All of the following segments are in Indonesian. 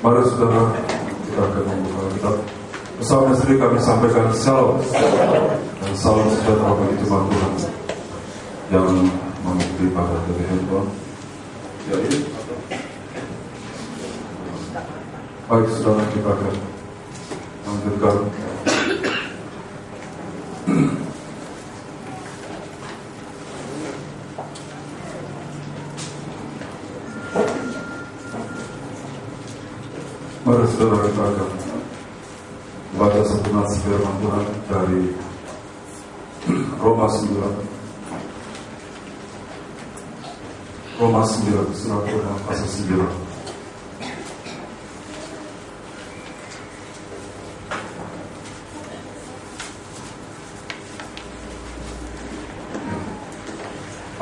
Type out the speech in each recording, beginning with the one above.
Mari saudara, kita akan membuka kitab. Bersama istri kami sampaikan shalom dan salam sejahtera bagi jemaat Tuhan yang mengikuti pada dari handphone. Jadi, baik saudara, kita akan lanjutkan. Mari saudara, kita akan baca sebenarnya firman Tuhan dari Roma 9. Roma 9, surat Roma pasal 9.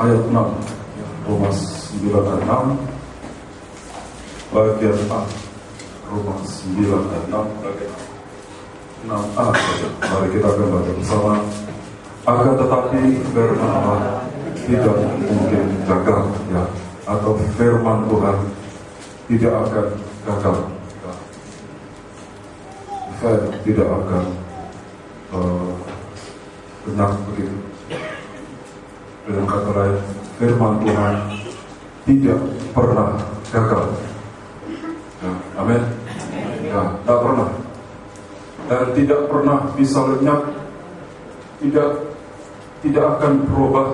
Ayat 6. Roma 9 ayat 6. Bagian A. Roma 9 ayat 6 bagian 6a saja. Mari kita akan baca bersama. Akan tetapi firman Allah tidak mungkin gagal, ya, atau firman Tuhan tidak akan gagal, ya. Tidak akan benar begitu. Dengan kata lain, firman Tuhan tidak pernah gagal. Ya, amin. Ya, tidak pernah. Dan tidak pernah bisa lenyap, tidak akan berubah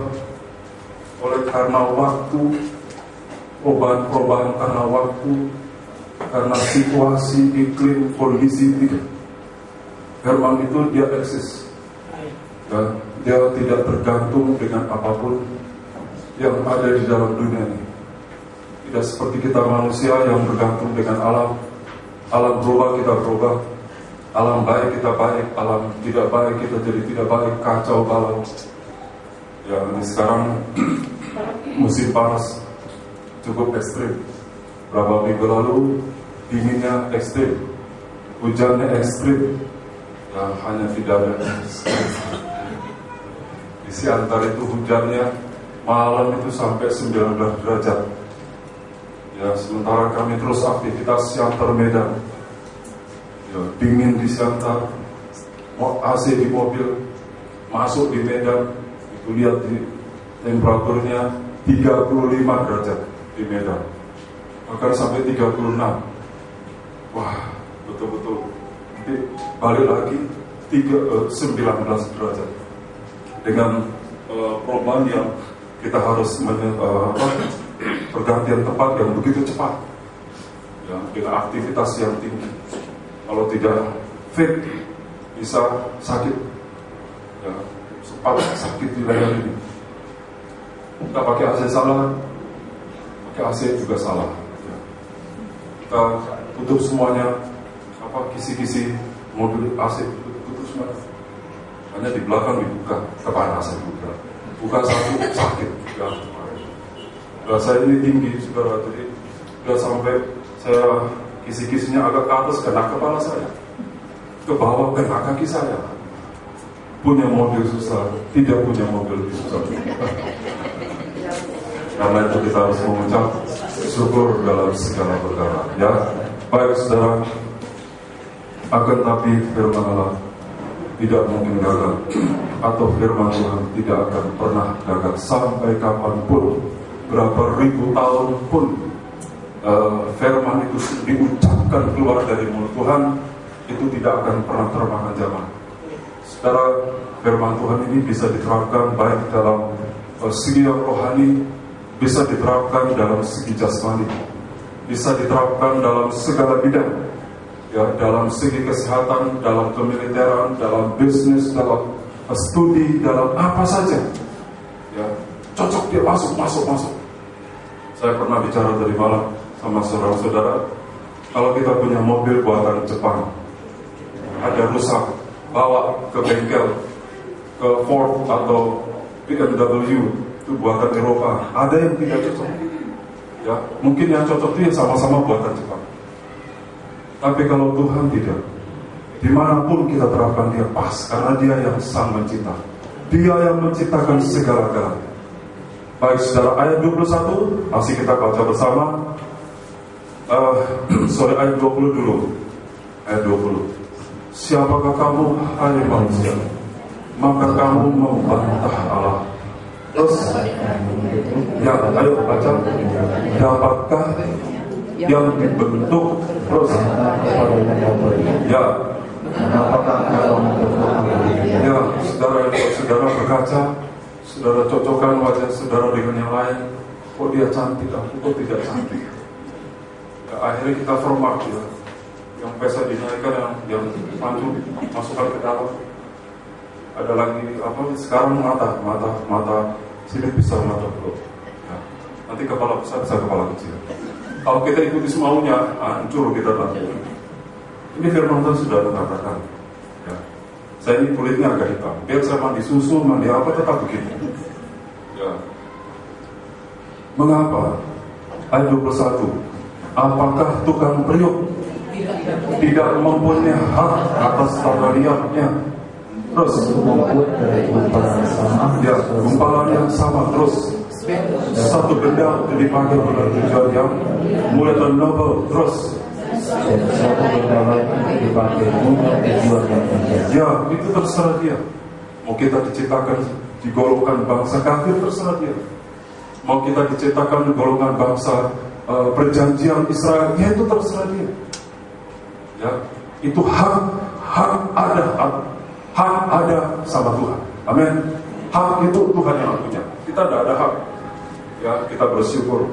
oleh karena waktu, perubahan karena waktu, karena situasi, iklim, kondisi. Tidak. Firman itu dia eksis, dan dia tidak tergantung dengan apapun yang ada di dalam dunia ini. Tidak seperti kita manusia yang bergantung dengan alam. Alam berubah, kita berubah. Alam baik, kita baik. Alam tidak baik, kita jadi tidak baik. Kacau balau. Ya, ini sekarang musim panas cukup ekstrim. Berapa minggu lalu dinginnya ekstrim, hujannya ekstrim. Ya, hanya tidak ada di Siantar itu hujannya malam itu sampai 19 derajat. Ya, sementara kami terus aktivitas Siantar Medan. Ya, dingin di Siantar, AC di mobil, masuk di Medan, itu lihat di temperaturnya 35 derajat di Medan, bahkan sampai 36. Wah, betul-betul. Nanti balik lagi 19 derajat. Dengan perubahan yang kita harus pergantian tempat yang begitu cepat, ya, dengan aktivitas yang tinggi. Kalau tidak fit, bisa sakit, ya, sakit di leher ini. Kita pakai AC salah, pakai AC juga salah, ya. Kita tutup semuanya, kisi-kisi mobil AC tutup semuanya, hanya di belakang dibuka, kepanasan buka satu sakit, ya. Saya ini tinggi, saudara, jadi sudah sampai saya kisi-kisinya agak ke atas kena kepala saya, ke bawah kena kaki saya. Punya mobil susah, tidak punya mobil susah. Karena itu kita harus mengucap syukur dalam segala perkara, ya. Baik saudara, akan tapi firman Allah tidak mungkin gagal, atau firman Tuhan tidak akan pernah gagal sampai kapanpun, berapa ribu tahun pun. Firman itu diucapkan keluar dari mulut Tuhan, itu tidak akan pernah termakan zaman. Saudara, firman Tuhan ini bisa diterapkan baik dalam segi yang rohani, bisa diterapkan dalam segi jasmani, bisa diterapkan dalam segala bidang, ya, dalam segi kesehatan, dalam kemiliteran, dalam bisnis, dalam studi, dalam apa saja, ya, cocok dia masuk. Saya pernah bicara tadi malam sama saudara-saudara, kalau kita punya mobil buatan Jepang, ada rusak, bawa ke bengkel, ke Ford atau BMW, itu buatan Eropa, ada yang tidak cocok, ya, mungkin yang cocok itu yang sama-sama buatan Jepang. Tapi kalau Tuhan tidak, dimanapun kita terapkan dia pas, karena dia yang sang mencipta, dia yang menciptakan segala-galanya. Baik saudara, ayat 21 masih kita baca bersama. Ayat 20 dulu. Ayat 20. Siapakah kamu, hai manusia, maka kamu membantah Allah. Terus, ya, ayo baca. Dapatkah yang dibentuk, terus, ya, ya, saudara berkaca, saudara cocokkan wajah saudara dengan yang lain. Kok dia cantik, aku kok tidak cantik. Ya, akhirnya kita format ya. Yang biasa dinaikkan, yang maju masukkan ke dalam. Ada lagi apa? Sekarang mata sini bisa mata dulu. Ya. Nanti kepala besar bisa kepala kecil. Kalau kita ikuti semaunya, hancur kita nanti. Ini firman Tuhan sudah mengatakan. Ya. Saya ini kulitnya agak hitam. Biar saya mandi susu, mandi apa tetap begitu. Ya. Mengapa? Ayat 21. Apakah tukang periuk tidak mempunyai hak atas tanah liatnya? Terus, ya, gumpalan yang sama. Terus, satu benda dipakai pada tujuan yang mulia dan noble. Terus, satu benda lain dipakai untuk tujuan yang mulia. Ya, itu terserah dia. Mau kita diciptakan di golongan bangsa kafir, terserah dia. Mau kita diciptakan di golongan bangsa perjanjian Israel, ya itu terserah dia. Ya, itu hak ada sama Tuhan. Amin. Hak itu Tuhan yang punya. Kita tidak ada hak. Ya, kita bersyukur.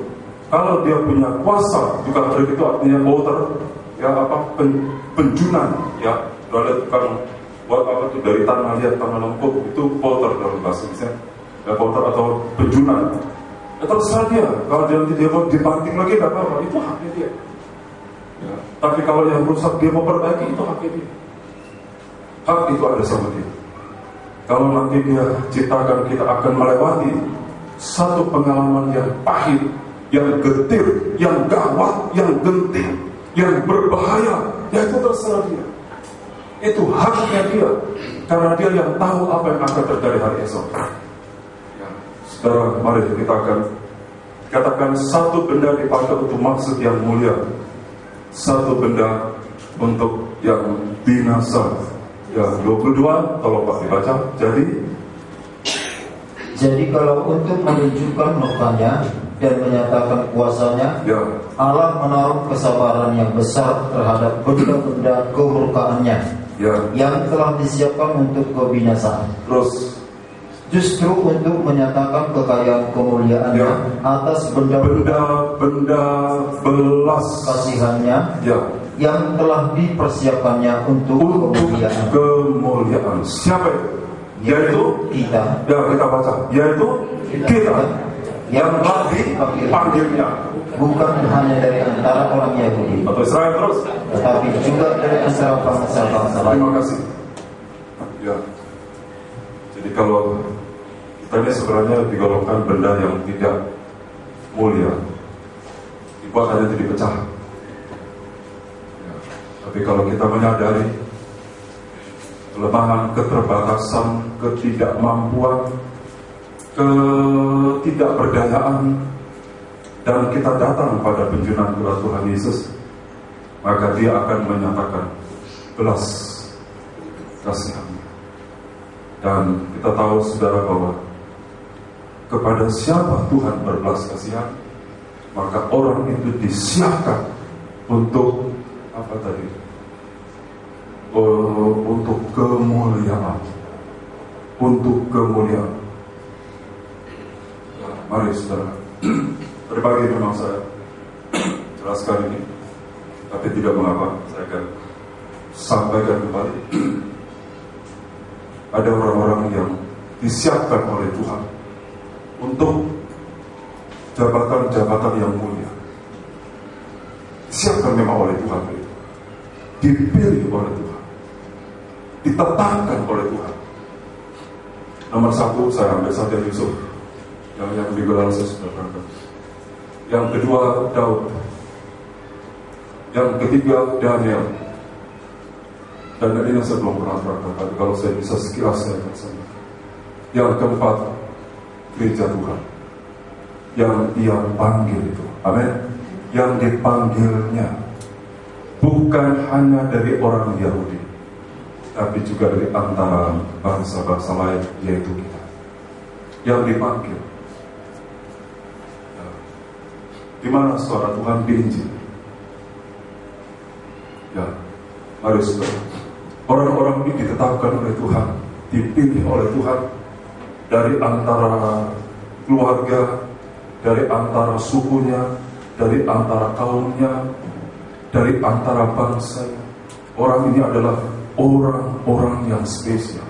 Kalau dia punya kuasa, tukang periuk itu artinya voter, ya apa penjunan, ya dari tukang buat apa itu dari tanah liat, tanah lempuk itu voter dalam bahasa Indonesia. Ya, voter atau penjunan. Ya, terserah dia. Kalau dia nanti dia mau dibanting lagi, tidak apa-apa. Itu haknya dia. Ya. Tapi kalau yang rusak dia mau perbaiki, itu haknya dia. Hak itu ada sama dia. Kalau nanti dia ciptakan, kita akan melewati satu pengalaman yang pahit, yang getir, yang gawat, yang genting, yang berbahaya. Ya itu terserah dia. Itu haknya dia. Karena dia yang tahu apa yang akan terjadi hari esok. Ya. Saudara, mari kita akan katakan satu benda dipakai untuk maksud yang mulia, satu benda untuk yang binasa. Ya, 22, tolong Pak dibaca. Jadi kalau untuk menunjukkan mukanya dan menyatakan kuasanya, ya, Allah menaruh kesabaran yang besar terhadap benda-benda kemurkaannya, ya, yang telah disiapkan untuk kebinasaan. Terus, justru untuk menyatakan kekayaan kemuliaannya, ya, atas benda-benda belas kasihannya, ya, yang telah dipersiapkannya untuk kemuliaan. Siapa itu? Yaitu kita. Ya, kita baca. Yaitu kita yang telah dipanggilnya, bukan hanya dari antara orang Yahudi atau Israel terus, tetapi juga dari antara bangsa-bangsa lain. Terima kasih. Ya. Jadi kalau kita ini sebenarnya digolongkan benda yang tidak mulia, dibuat hanya jadi pecah. Tapi kalau kita menyadari kelemahan, keterbatasan, ketidakmampuan, ketidakberdayaan, dan kita datang pada penjunan Tuhan Yesus, maka dia akan menyatakan belas kasihan. Dan kita tahu saudara bahwa kepada siapa Tuhan berbelas kasihan, maka orang itu disiapkan untuk apa tadi? Untuk kemuliaan. Untuk kemuliaan. Nah, mari saudara. Tadi pagi memang saya jelaskan ini, tapi tidak mengapa, saya akan sampaikan kembali. Ada orang-orang yang disiapkan oleh Tuhan untuk jabatan-jabatan yang mulia. Disiapkan memang oleh Tuhan, dipilih oleh Tuhan, ditetapkan oleh Tuhan. Nomor 1 saya ambil saja Yusuf, yang digelar saya sudah berangkat. Yang kedua Daud, yang ketiga Daniel. Dan ini saya belum pernah berangkat, tapi kalau saya bisa sekilas saya akan sampaikan. Yang keempat gereja Tuhan, yang dia panggil itu. Amin. yang dipanggilnya bukan hanya dari orang Yahudi, tapi juga dari antara bangsa-bangsa lain, yaitu kita yang dipanggil. Di mana suara Tuhan di Injil? Ya, mari saudara, orang-orang ini ditetapkan oleh Tuhan, dipilih oleh Tuhan dari antara keluarga, dari antara sukunya, dari antara kaumnya, dari antara bangsa. Orang ini adalah orang-orang yang spesial.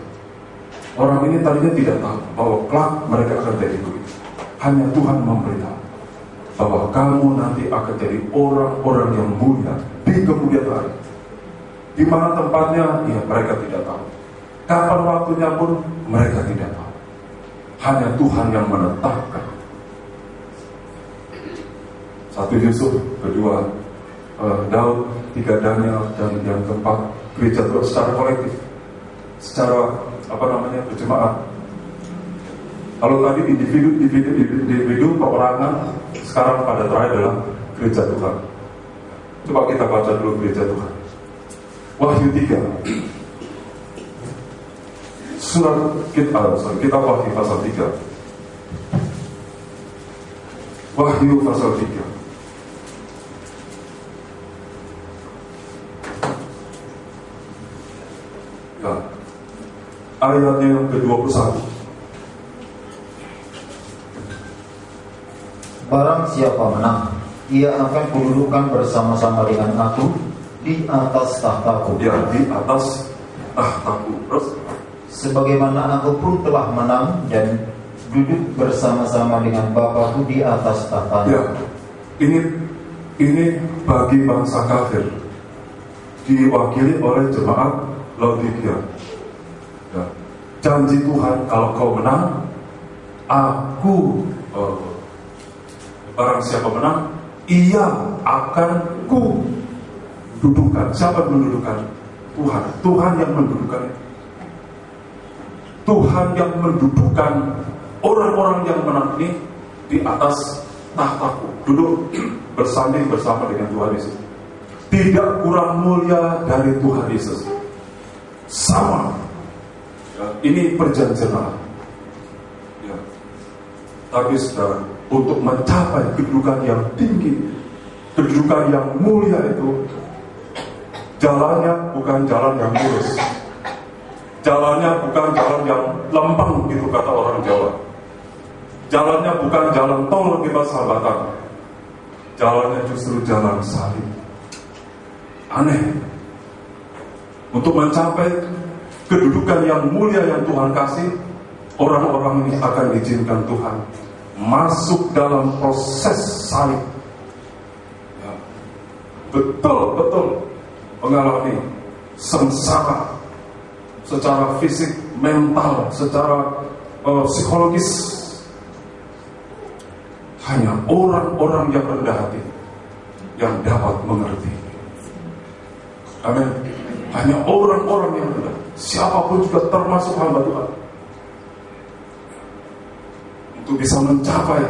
Orang ini tadinya tidak tahu bahwa kelak mereka akan jadi begitu. Hanya Tuhan memberitahu bahwa kamu nanti akan jadi orang-orang yang mulia di kemudian hari. Di mana tempatnya, ya mereka tidak tahu. Kapan waktunya pun mereka tidak tahu. Hanya Tuhan yang menetapkan. Satu Yusuf, kedua Daud, tiga Daniel, dan yang keempat gereja Tuhan secara kolektif, secara berjemaat. Kalau tadi individu perorangan, sekarang pada terakhir adalah gereja Tuhan. Coba kita baca dulu gereja Tuhan. Wahyu 3. Kita Wahyu pasal 3. Wahyu pasal 3. Ya. Ayatnya yang ke-21. Barang siapa menang, ia akan kududukan bersama-sama dengan aku di atas tahtaku. Ya, di atas tahtaku. Terus, sebagaimana aku pun telah menang dan duduk bersama-sama dengan Bapakku di atas tahta. Ya, ini bagi bangsa kafir, diwakili oleh jemaat Laodikia. Ya, janji Tuhan, kalau kau menang, aku barang siapa menang, ia akan ku dudukan. Siapa yang mendudukan? Tuhan. Tuhan yang mendudukan. Tuhan yang mendudukan orang-orang yang menang ini di atas tahtaku. Duduk bersanding bersama dengan Tuhan Yesus. Tidak kurang mulia dari Tuhan Yesus. Sama. Ya, ini perjanjian Allah. Ya. Tapi saudara, untuk mencapai kedudukan yang tinggi, kedudukan yang mulia itu, jalannya bukan jalan yang lurus, jalannya bukan jalan yang lempeng, gitu kata orang Jawa. Jalannya bukan jalan tol di persahabatan, jalannya justru jalan salib. Aneh. Untuk mencapai kedudukan yang mulia yang Tuhan kasih, orang-orang ini akan diizinkan Tuhan masuk dalam proses salib. Ya. Betul-betul mengalami sengsara secara fisik, mental, secara psikologis. Hanya orang-orang yang rendah hati yang dapat mengerti. Amin. Hanya orang-orang yang rendah. Siapapun juga termasuk hamba Tuhan. Untuk bisa mencapai,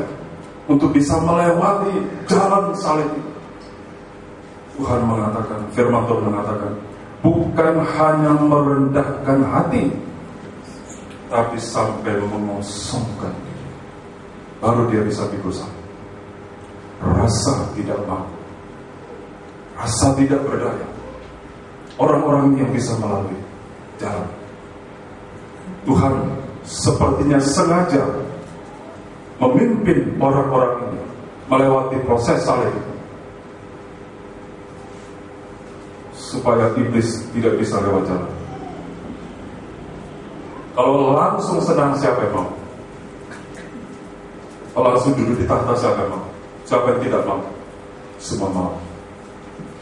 untuk bisa melewati jalan salib, Tuhan mengatakan, firman Tuhan mengatakan, bukan hanya merendahkan hati, tapi sampai mengosongkan, baru dia bisa pikul salib. Rasa tidak mampu, rasa tidak berdaya, orang-orang yang bisa melalui jalan. Tuhan sepertinya sengaja memimpin orang-orang ini melewati proses salib supaya iblis tidak bisa lewat jalan. Kalau langsung senang, siapa yang mau? Kalau langsung duduk di tahta, siapa yang mau? Siapa yang tidak mau? Semua mau.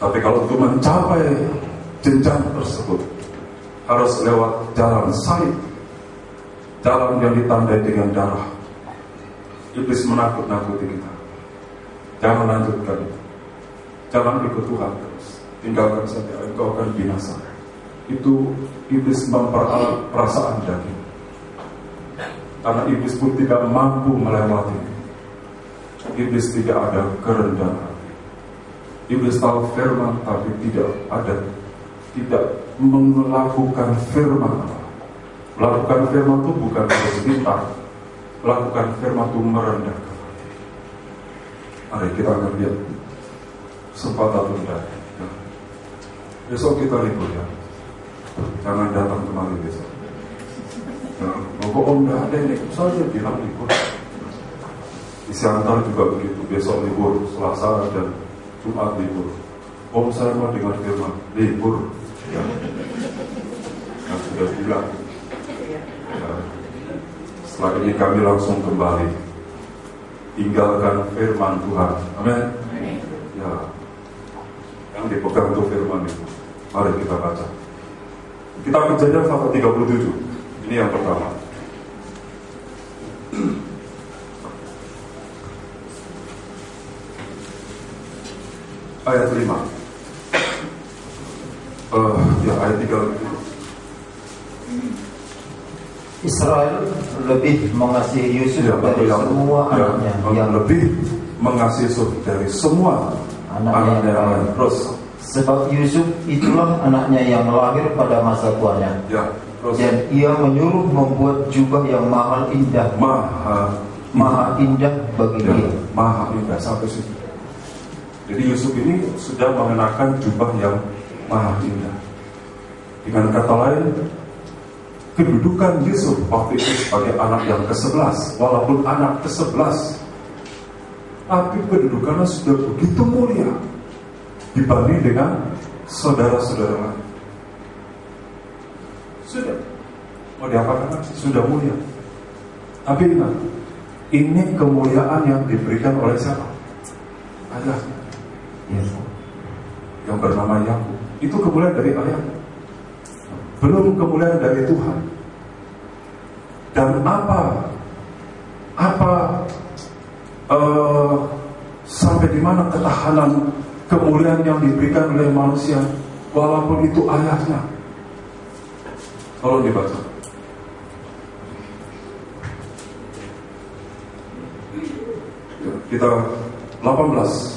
Tapi kalau untuk mencapai jenjang tersebut, harus lewat jalan salib, jalan yang ditandai dengan darah. Iblis menakut-nakuti kita. Jangan lanjutkan itu. Jangan ikut Tuhan terus. Tinggalkan saja, engkau akan binasa. Itu iblis memperalat perasaan daging. Karena iblis pun tidak mampu melewati. Iblis tidak ada kerendahan hati. Iblis tahu firman tapi tidak melakukan firman Allah. Melakukan firman itu bukan harus pintar. Melakukan firman itu merendahkan. Mari kita akan lihat kesempatan tunda. Besok kita libur ya. Jangan datang kemari besok. Om nggak ada yang ikut saja bilang libur. Di Siantar juga begitu. Besok libur, Selasa dan Jumat libur. Om saya mau dengar firman libur. Ya. Yang sudah bilang. Ya. Setelah ini kami langsung kembali tinggalkan firman Tuhan. Amin. Ya. Yang dipegang itu firman itu. Mari kita baca. Kita Kejadian pasal 37. Ini yang pertama. Ayat 5. Ayat 3. Israel lebih mengasihi Yusuf dari semua anaknya yang lebih mengasihi Yusuf dari semua anaknya yang lain. Terus, sebab Yusuf itulah anaknya yang lahir pada masa tuanya. Ya, terus. Dan ia menyuruh membuat jubah yang mahal indah, maha indah bagi dia. Maha indah sampai situ. Jadi Yusuf ini sudah mengenakan jubah yang maha indah. Dengan kata lain, kedudukan Yusuf waktu itu sebagai anak yang ke-11, walaupun anak ke-11, tapi kedudukannya sudah begitu mulia dibanding dengan saudara-saudara lain. Sudah, mau diapakan? Sudah mulia. Tapi ingat, ini kemuliaan yang diberikan oleh siapa? Ayahnya, yang bernama Yakub. Itu kemuliaan dari ayahnya, belum kemuliaan dari Tuhan. Dan sampai di mana ketahanan kemuliaan yang diberikan oleh manusia, walaupun itu ayahnya. Tolong dibaca. Kita 18.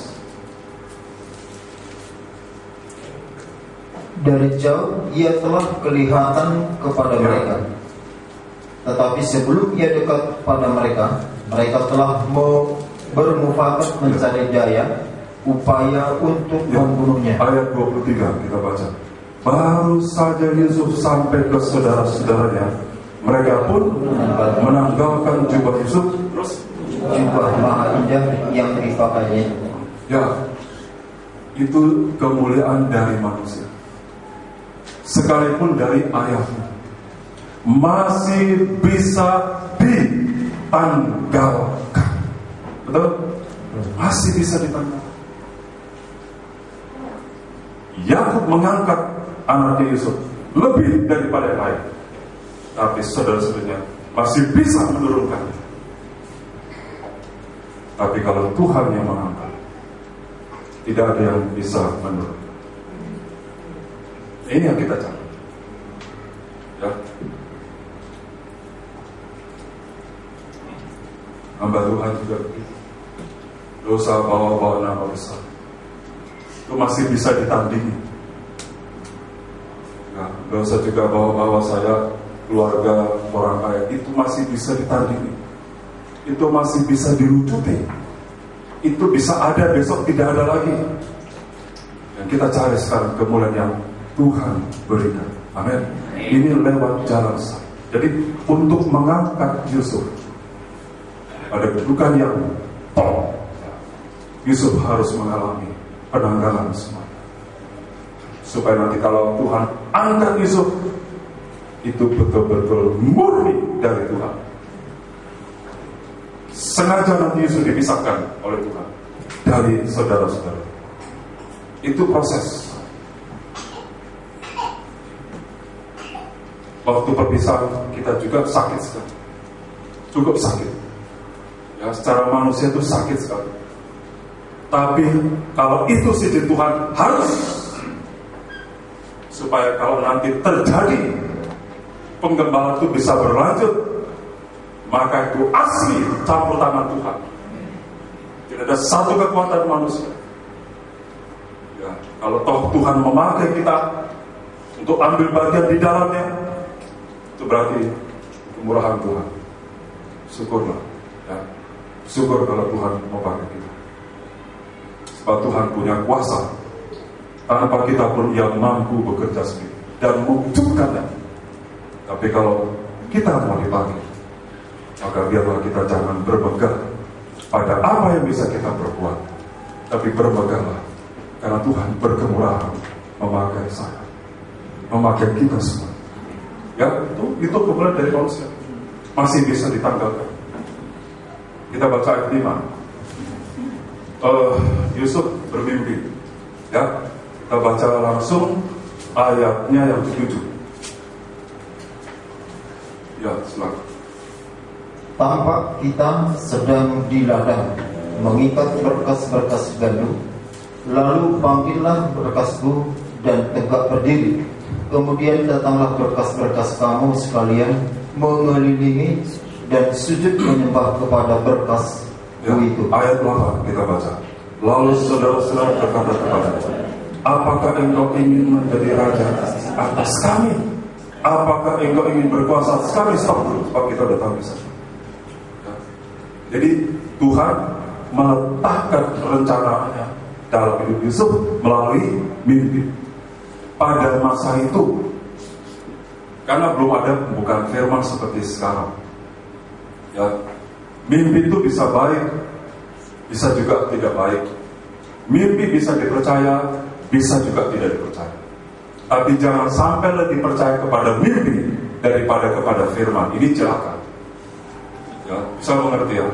Dari jauh ia telah kelihatan kepada mereka, tetapi sebelum ia dekat pada mereka, mereka telah bermufakat mencari daya upaya untuk membunuhnya. Ayat 23 kita baca. Baru saja Yusuf sampai ke saudara-saudaranya, mereka pun menanggalkan jubah Yusuf, terus jubah maha indah yang dipakainya. Ya, itu kemuliaan dari manusia. Sekalipun dari ayahnya masih bisa ditanggalkan. Betul? Masih bisa ditanggalkan. Yakub mengangkat anaknya Yusuf lebih daripada yang lain, tapi saudara-saudaranya masih bisa menurunkan. Tapi kalau Tuhan yang mengangkat, tidak ada yang bisa menurunkan. Ini yang kita cari. Ya. Hamba Tuhan juga begitu. Dosa bawa nama besar itu masih bisa ditandingi. Ya, dosa juga bawa saya, keluarga orang kaya, itu masih bisa ditandingi. Itu masih bisa dilucuti. Itu bisa ada, besok tidak ada lagi. Dan kita cari sekarang kemuliaan yang Tuhan berikan. Amin. Ini lewat jalan saya. Jadi untuk mengangkat Yusuf pada kedudukan yang top, Yusuf harus mengalami penanggalan semua. Supaya nanti kalau Tuhan angkat Yusuf, itu betul-betul murni dari Tuhan. Sengaja nanti Yusuf dipisahkan oleh Tuhan dari saudara-saudara. Itu proses. Waktu perpisahan kita juga sakit sekali, cukup sakit. Ya, secara manusia itu sakit sekali. Tapi kalau itu izin Tuhan, harus, supaya kalau nanti terjadi pengembalaan itu bisa berlanjut, maka itu asli campur tangan Tuhan. Tidak ada satu kekuatan manusia. Ya, kalau toh Tuhan memakai kita untuk ambil bagian di dalamnya, itu berarti kemurahan Tuhan. Syukurlah, ya. Syukur kalau Tuhan memakai kita. Sebab Tuhan punya kuasa. Tanpa kita pun Ia mampu bekerja sendiri dan mewujudkannya. Tapi kalau kita mau dipakai, maka biarlah kita jangan bermegah pada apa yang bisa kita perbuat, tapi bermegahlah karena Tuhan berkemurahan memakai saya, memakai kita semua. Ya, itu kemuliaan dari manusia masih bisa ditanggalkan. Kita baca ayat 5. Yusuf bermimpi. Ya, kita baca langsung ayatnya yang ke-7. Ya, silakan. Tampak kita sedang di ladang mengikat berkas-berkas gandum. Lalu panggillah berkasku dan tegak berdiri. Kemudian datanglah berkas-berkas kamu sekalian mengelilingi dan sujud menyembah kepada berkas itu. Ayat 8 kita baca. Lalu saudara-saudara berkata kepadanya, apakah engkau ingin menjadi raja atas kami? Apakah engkau ingin berkuasa atas kami? Stop dulu, sebab kita udah tahu bisa. Jadi Tuhan meletakkan rencananya dalam hidup Yusuf melalui mimpi. Pada masa itu, karena belum ada pembukaan firman seperti sekarang, ya, mimpi itu bisa baik, bisa juga tidak baik. Mimpi bisa dipercaya, bisa juga tidak dipercaya. Tapi jangan sampai lebih percaya kepada mimpi daripada kepada firman. Ini celaka. Ya, bisa mengerti ya?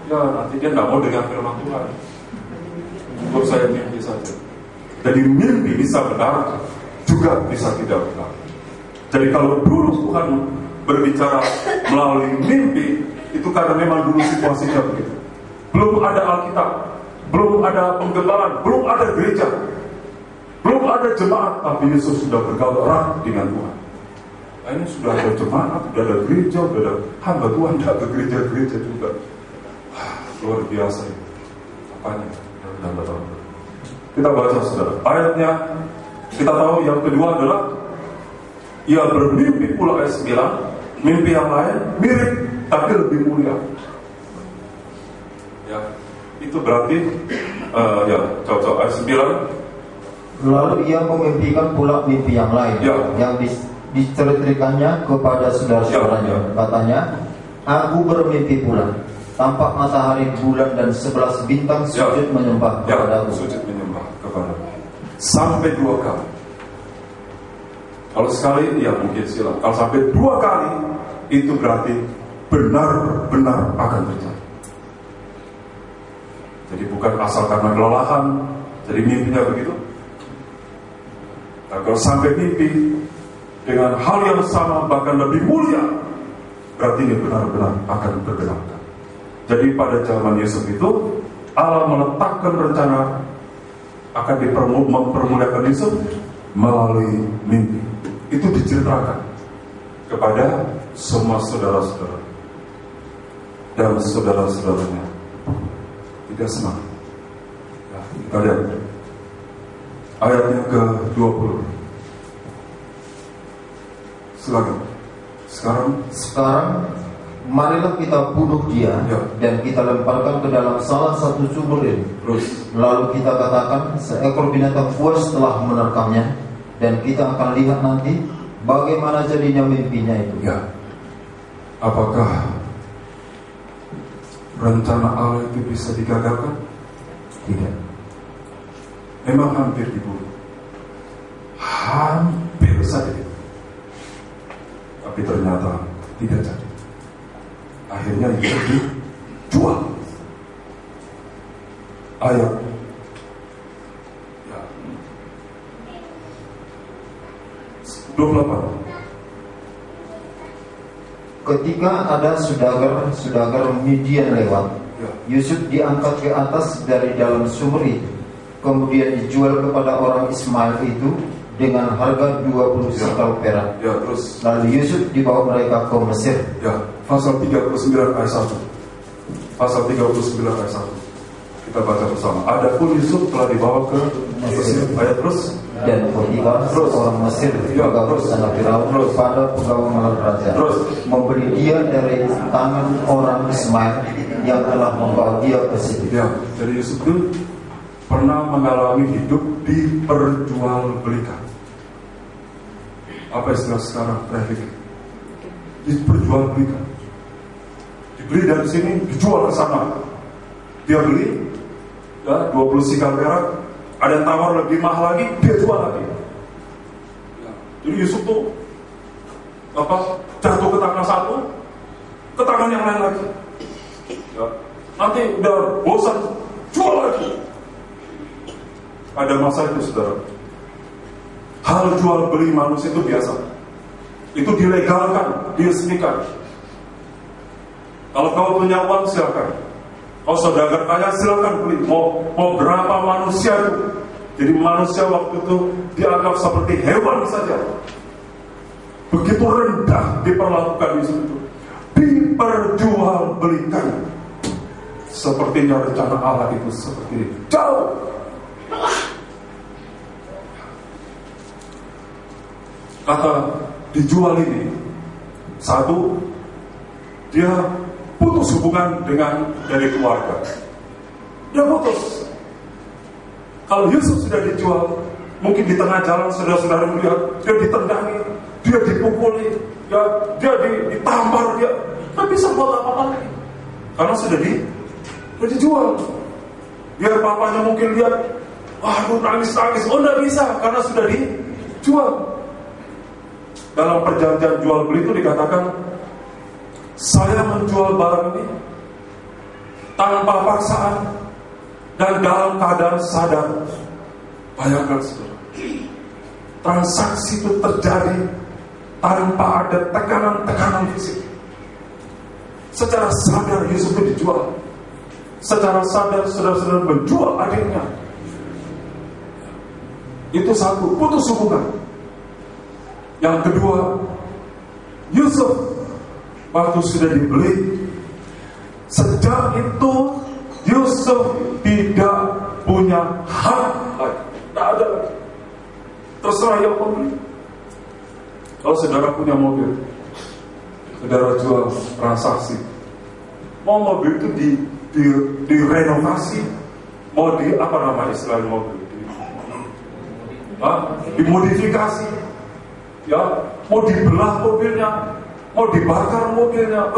Ya, nanti dia tidak mau dengar firman Tuhan. Untuk saya mimpi saja. Jadi mimpi bisa benar, juga bisa tidak benar. Jadi kalau dulu Tuhan berbicara melalui mimpi, itu karena memang dulu situasinya begitu. Belum ada Alkitab, belum ada penggebaran, belum ada gereja, belum ada jemaat, tapi Yesus sudah bergaul erat dengan Tuhan. Nah, ini sudah ada jemaat, sudah ada gereja, sudah ada hamba Tuhan, sudah ada gereja-gereja juga. Luar biasa ini. Apanya? Kita baca saudara. Ayatnya kita tahu yang kedua adalah ia bermimpi pula ayat 9. Mimpi yang lain mirip tapi lebih mulia. Ya, itu berarti ya cocok ayat 9. Lalu ia memimpikan pula mimpi yang lain, ya, yang diceritakannya kepada saudara-saudaranya. Ya. Katanya, aku bermimpi pula, tampak matahari, bulan dan 11 bintang sujud menyembah kepadaku. Sujud menyembah kepadaku. Sampai 2 kali. Kalau sekali, ya mungkin silam. Kalau sampai 2 kali, itu berarti benar-benar akan terjadi. Jadi bukan asal karena kelelahan, jadi mimpinya begitu. Nah, kalau sampai mimpi dengan hal yang sama bahkan lebih mulia, berarti ini benar-benar akan tergenapkan. Jadi pada zaman Yusuf itu Allah meletakkan rencana akan mempermuliakan Yusuf melalui mimpi. Itu diceritakan kepada semua saudara-saudara dan saudara-saudaranya. Tidak senang. Nah, kita lihat ayatnya ke-20. Silakan. Sekarang marilah kita bunuh dia, dan kita lemparkan ke dalam salah satu sumur ini. Lalu kita katakan seekor binatang buas telah menerkamnya, dan kita akan lihat nanti bagaimana jadinya mimpinya itu. Ya. Apakah rencana Allah itu bisa digagalkan? Tidak. Memang hampir dibunuh, hampir saja, tapi ternyata tidak jadi. Akhirnya Yusuf dijual. Ayat ya. 28. Ketika ada saudagar Midian lewat, Yusuf diangkat ke atas dari dalam sumur itu, kemudian dijual kepada orang Ismail itu dengan harga 20 shekel perak. Ya, terus. Lalu Yusuf dibawa mereka ke Mesir. Ya, pasal 39 ayat 1. Pasal 39 ayat 1. Kita baca bersama. Adapun Yusuf telah dibawa ke Mesir. Ayat terus. Dan Potifar orang Mesir, pegawai istana Firaun, pada pegawai malam raja, membeli dia dari tangan orang Ismail yang telah membawa dia ke situ. Ya, jadi Yusuf itu pernah mengalami hidup diperjualbelikan. Apa istilah sekarang? Trafficking. Diperjualbelikan. Dibeli dari sini, dijual ke sana. Dia beli, ya, 20 sikal perak. Ada yang tawar lebih mahal lagi, dia jual lagi. Ya. Jadi Yusuf tuh jatuh ke tangan satu, ke tangan yang lain lagi. Ya. Nanti udah bosan, jual lagi. Ada masa itu, saudara. Hal jual beli manusia itu biasa. Itu dilegalkan, diresmikan. Kalau kau punya uang, silakan. Kalau saudagar kaya, silakan beli. Mau berapa manusia itu? Jadi manusia waktu itu dianggap seperti hewan saja. Begitu rendah diperlakukan di situ. Diperjualbelikan. Sepertinya rencana Allah itu seperti ini. Jauh. Kata dijual ini, satu, dia putus hubungan dari keluarga. Dia putus. Kalau Yusuf sudah dijual, mungkin di tengah jalan saudara-saudara melihat dia ditendangi, dia dipukuli, dia ditampar, dia nggak bisa buat apa-apa lagi. Karena sudah dijual. Biar papanya mungkin lihat, waduh nangis-nangis, oh nggak bisa karena sudah dijual. Dalam perjanjian jual beli itu dikatakan, saya menjual barang ini tanpa paksaan dan dalam keadaan sadar. Bayangkan saudara, transaksi itu terjadi tanpa ada tekanan-tekanan fisik. Secara sadar Yusuf itu dijual. Secara sadar saudara-saudara menjual adiknya. Itu satu, putus hubungan. Yang kedua, Yusuf waktu sudah dibeli, sejak itu Yusuf tidak punya hak lagi. Tidak ada lagi. Terserah yang membeli. Kalau saudara punya mobil, saudara jual transaksi, mau mobil itu direnovasi, mau apa nama istilah mobil? Dimodifikasi, ya, mau dibelah mobilnya, mau dibakar mobilnya.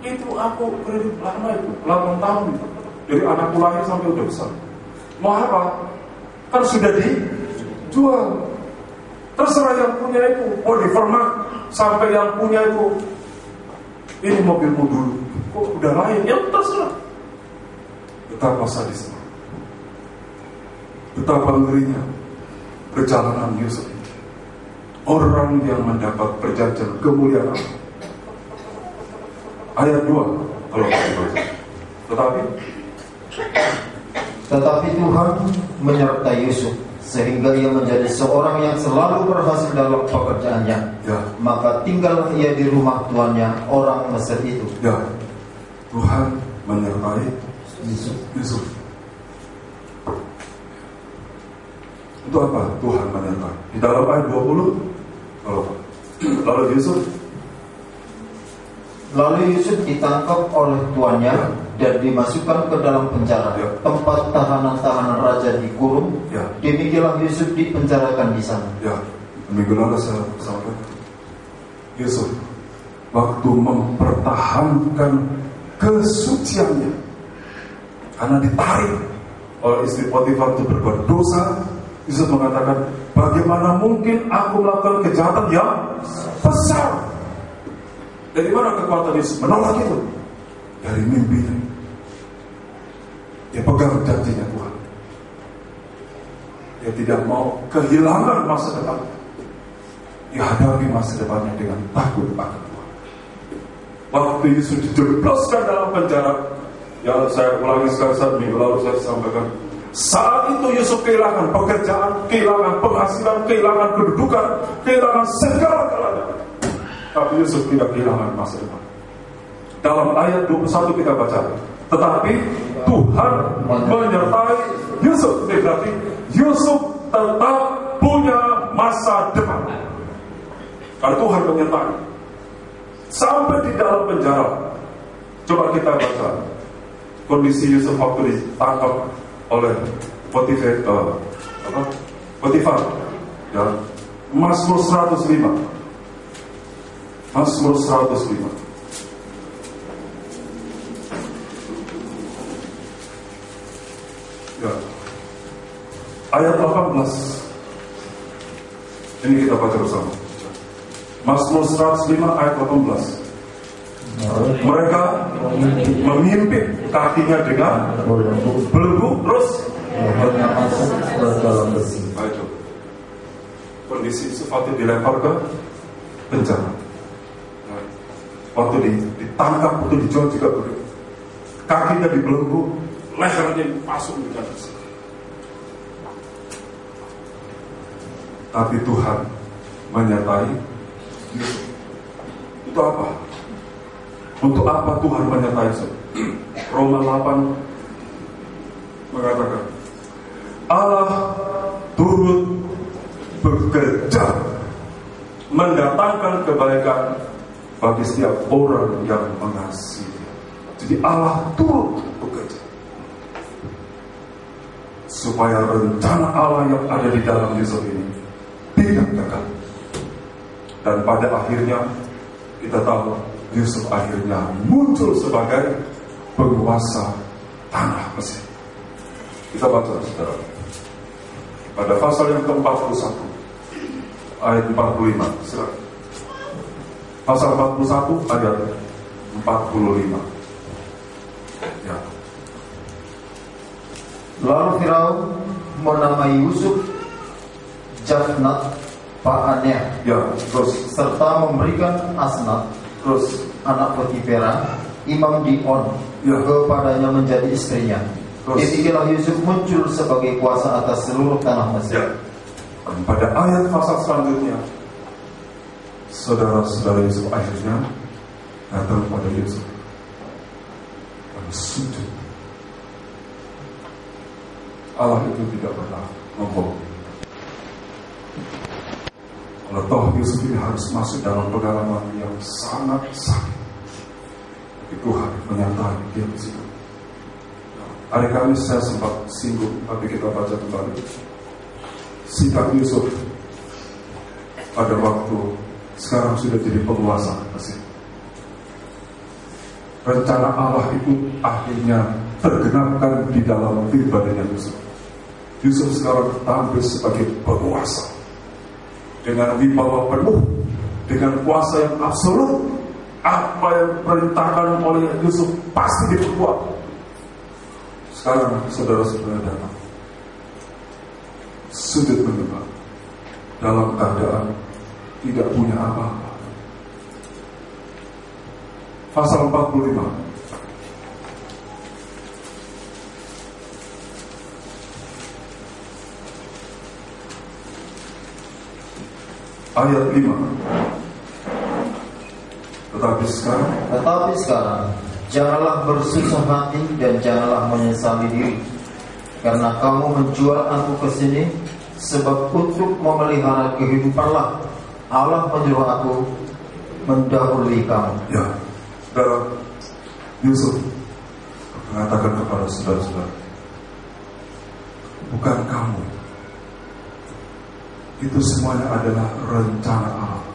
Itu aku kredit lama itu, 8 tahun itu. Dari anakku lahir sampai udah besar. Mau apa? Kan sudah dijual. Terserah yang punya itu, mau diformat sampai yang punya itu. Ini mobilmu dulu, kok udah lain? Ya terserah. Betapa sadisnya, betapa ngerinya perjalanan Yusuf. Orang yang mendapat perjanjian kemuliaan. Ayat 2 kalau kita baca. Tetapi Tuhan menyertai Yusuf sehingga ia menjadi seorang yang selalu berhasil dalam pekerjaannya. Ya. Maka tinggallah ia di rumah tuannya, orang Mesir itu. Ya. Tuhan menyertai Yusuf. Itu apa? Tuhan menyertai. Di dalam ayat 20, lalu Yusuf ditangkap oleh tuannya, ya, dan dimasukkan ke dalam penjara, ya, tempat tahanan-tahanan raja dikurung. Ya. Demikianlah Yusuf dipenjarakan di sana. Ya, demikianlah saya sampaikan. Yusuf waktu mempertahankan kesuciannya, karena ditarik oleh istri Potifar untuk berbuat dosa, Yusuf mengatakan, bagaimana mungkin aku melakukan kejahatan yang besar? Dari mana kekuatan Yusuf menolak itu? Dari mimpinya. Dia pegang janjinya Tuhan. Dia tidak mau kehilangan masa depan. Dia hadapi masa depannya dengan takut akan Tuhan. Waktu Yusuf dijebloskan dalam penjara, ya saya ulangi sekali, minggu lalu saya sampaikan, saat itu Yusuf kehilangan pekerjaan, kehilangan penghasilan, kehilangan kedudukan, kehilangan segala-galanya. Tapi Yusuf tidak kehilangan masa depan. Dalam ayat 21 kita baca, Tetapi Tuhan menyertai Yusuf. Berarti Yusuf tetap punya masa depan. Karena Tuhan menyertai sampai di dalam penjara. Coba kita baca kondisi Yusuf waktu ditangkap oleh Potifar. Ya, Mazmur 105. Mazmur 105. Ya. Ayat 18. Ini kita baca bersama. Mazmur 105 ayat 18. Mereka memimpin kakinya dengan belenggu, terus masuk ke dalam besi. Itu kondisi seperti dilempar ke penjara. Waktu ditangkap, waktu dijual juga begitu. Kakinya dibelenggu, lehernya masuk ke dalam besi. Tapi Tuhan menyertai Yusuf. Itu apa? Untuk apa Tuhan menyertai Yusuf? Roma 8 mengatakan, Allah turut bekerja mendatangkan kebaikan bagi setiap orang yang mengasihi. Jadi Allah turut bekerja supaya rencana Allah yang ada di dalam Yusuf ini tidak gagal. Dan pada akhirnya kita tahu Yusuf akhirnya muncul sebagai penguasa tanah Mesir. Kita baca, saudara, pada pasal yang ke-41 ayat 45. Silakan. Pasal 41 ayat 45. Ya. Lalu Firaun menamai Yusuf Jafnat Pa'aneh, Ya, terus serta memberikan Asnat, terus anak Potifera, imam di On, Ya. kepadanya menjadi istrinya. Terus. Demikianlah Yusuf muncul sebagai kuasa atas seluruh tanah Mesir. ya. Dan pada ayat pasal selanjutnya, saudara-saudara Yusuf akhirnya datang pada Yusuf dan sujud. Allah itu tidak pernah membohongi. Kalau toh Yusuf ini harus masuk dalam pengalaman yang sangat sakit, tapi Tuhan menyertai dia di situ. Hari Kamis saya sempat singgung, tapi kita baca kembali sikap Yusuf pada waktu sekarang sudah jadi penguasa Mesir. Rencana Allah itu akhirnya tergenapkan di dalam pribadinya Yusuf. Yusuf sekarang tampil sebagai penguasa dengan wibawa penuh, dengan kuasa yang absolut. Apa yang diperintahkan oleh Yusuf pasti diperbuat. Sekarang saudara-saudara datang sujud menyembah dalam keadaan tidak punya apa-apa. Pasal 45 ayat 5. Tetapi sekarang janganlah bersusah hati dan janganlah menyesali diri, karena kamu menjual aku ke sini, sebab untuk memelihara kehidupanlah Allah menyuruh aku mendahului kamu. Ya, saudara, Yusuf mengatakan kepada saudara-saudara, bukan kamu, itu semuanya adalah rencana Allah.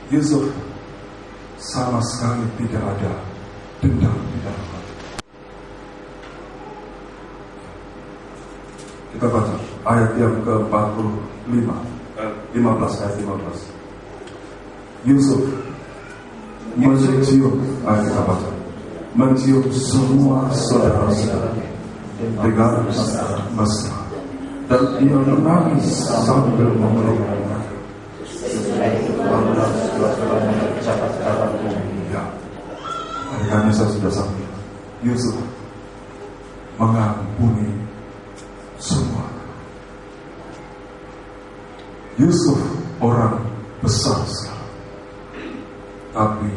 Yusuf sama sekali tidak ada dendam di dalam hati. Kita baca ayat yang ke-45, 15 ayat 15. Yusuf mencium, kita baca, mencium semua saudara-saudara dengan mesra, dan ia menangis sambil memeluk. Ya, hari kami saya sudah sampai. Yusuf mengampuni semua. Yusuf orang besar sekali, tapi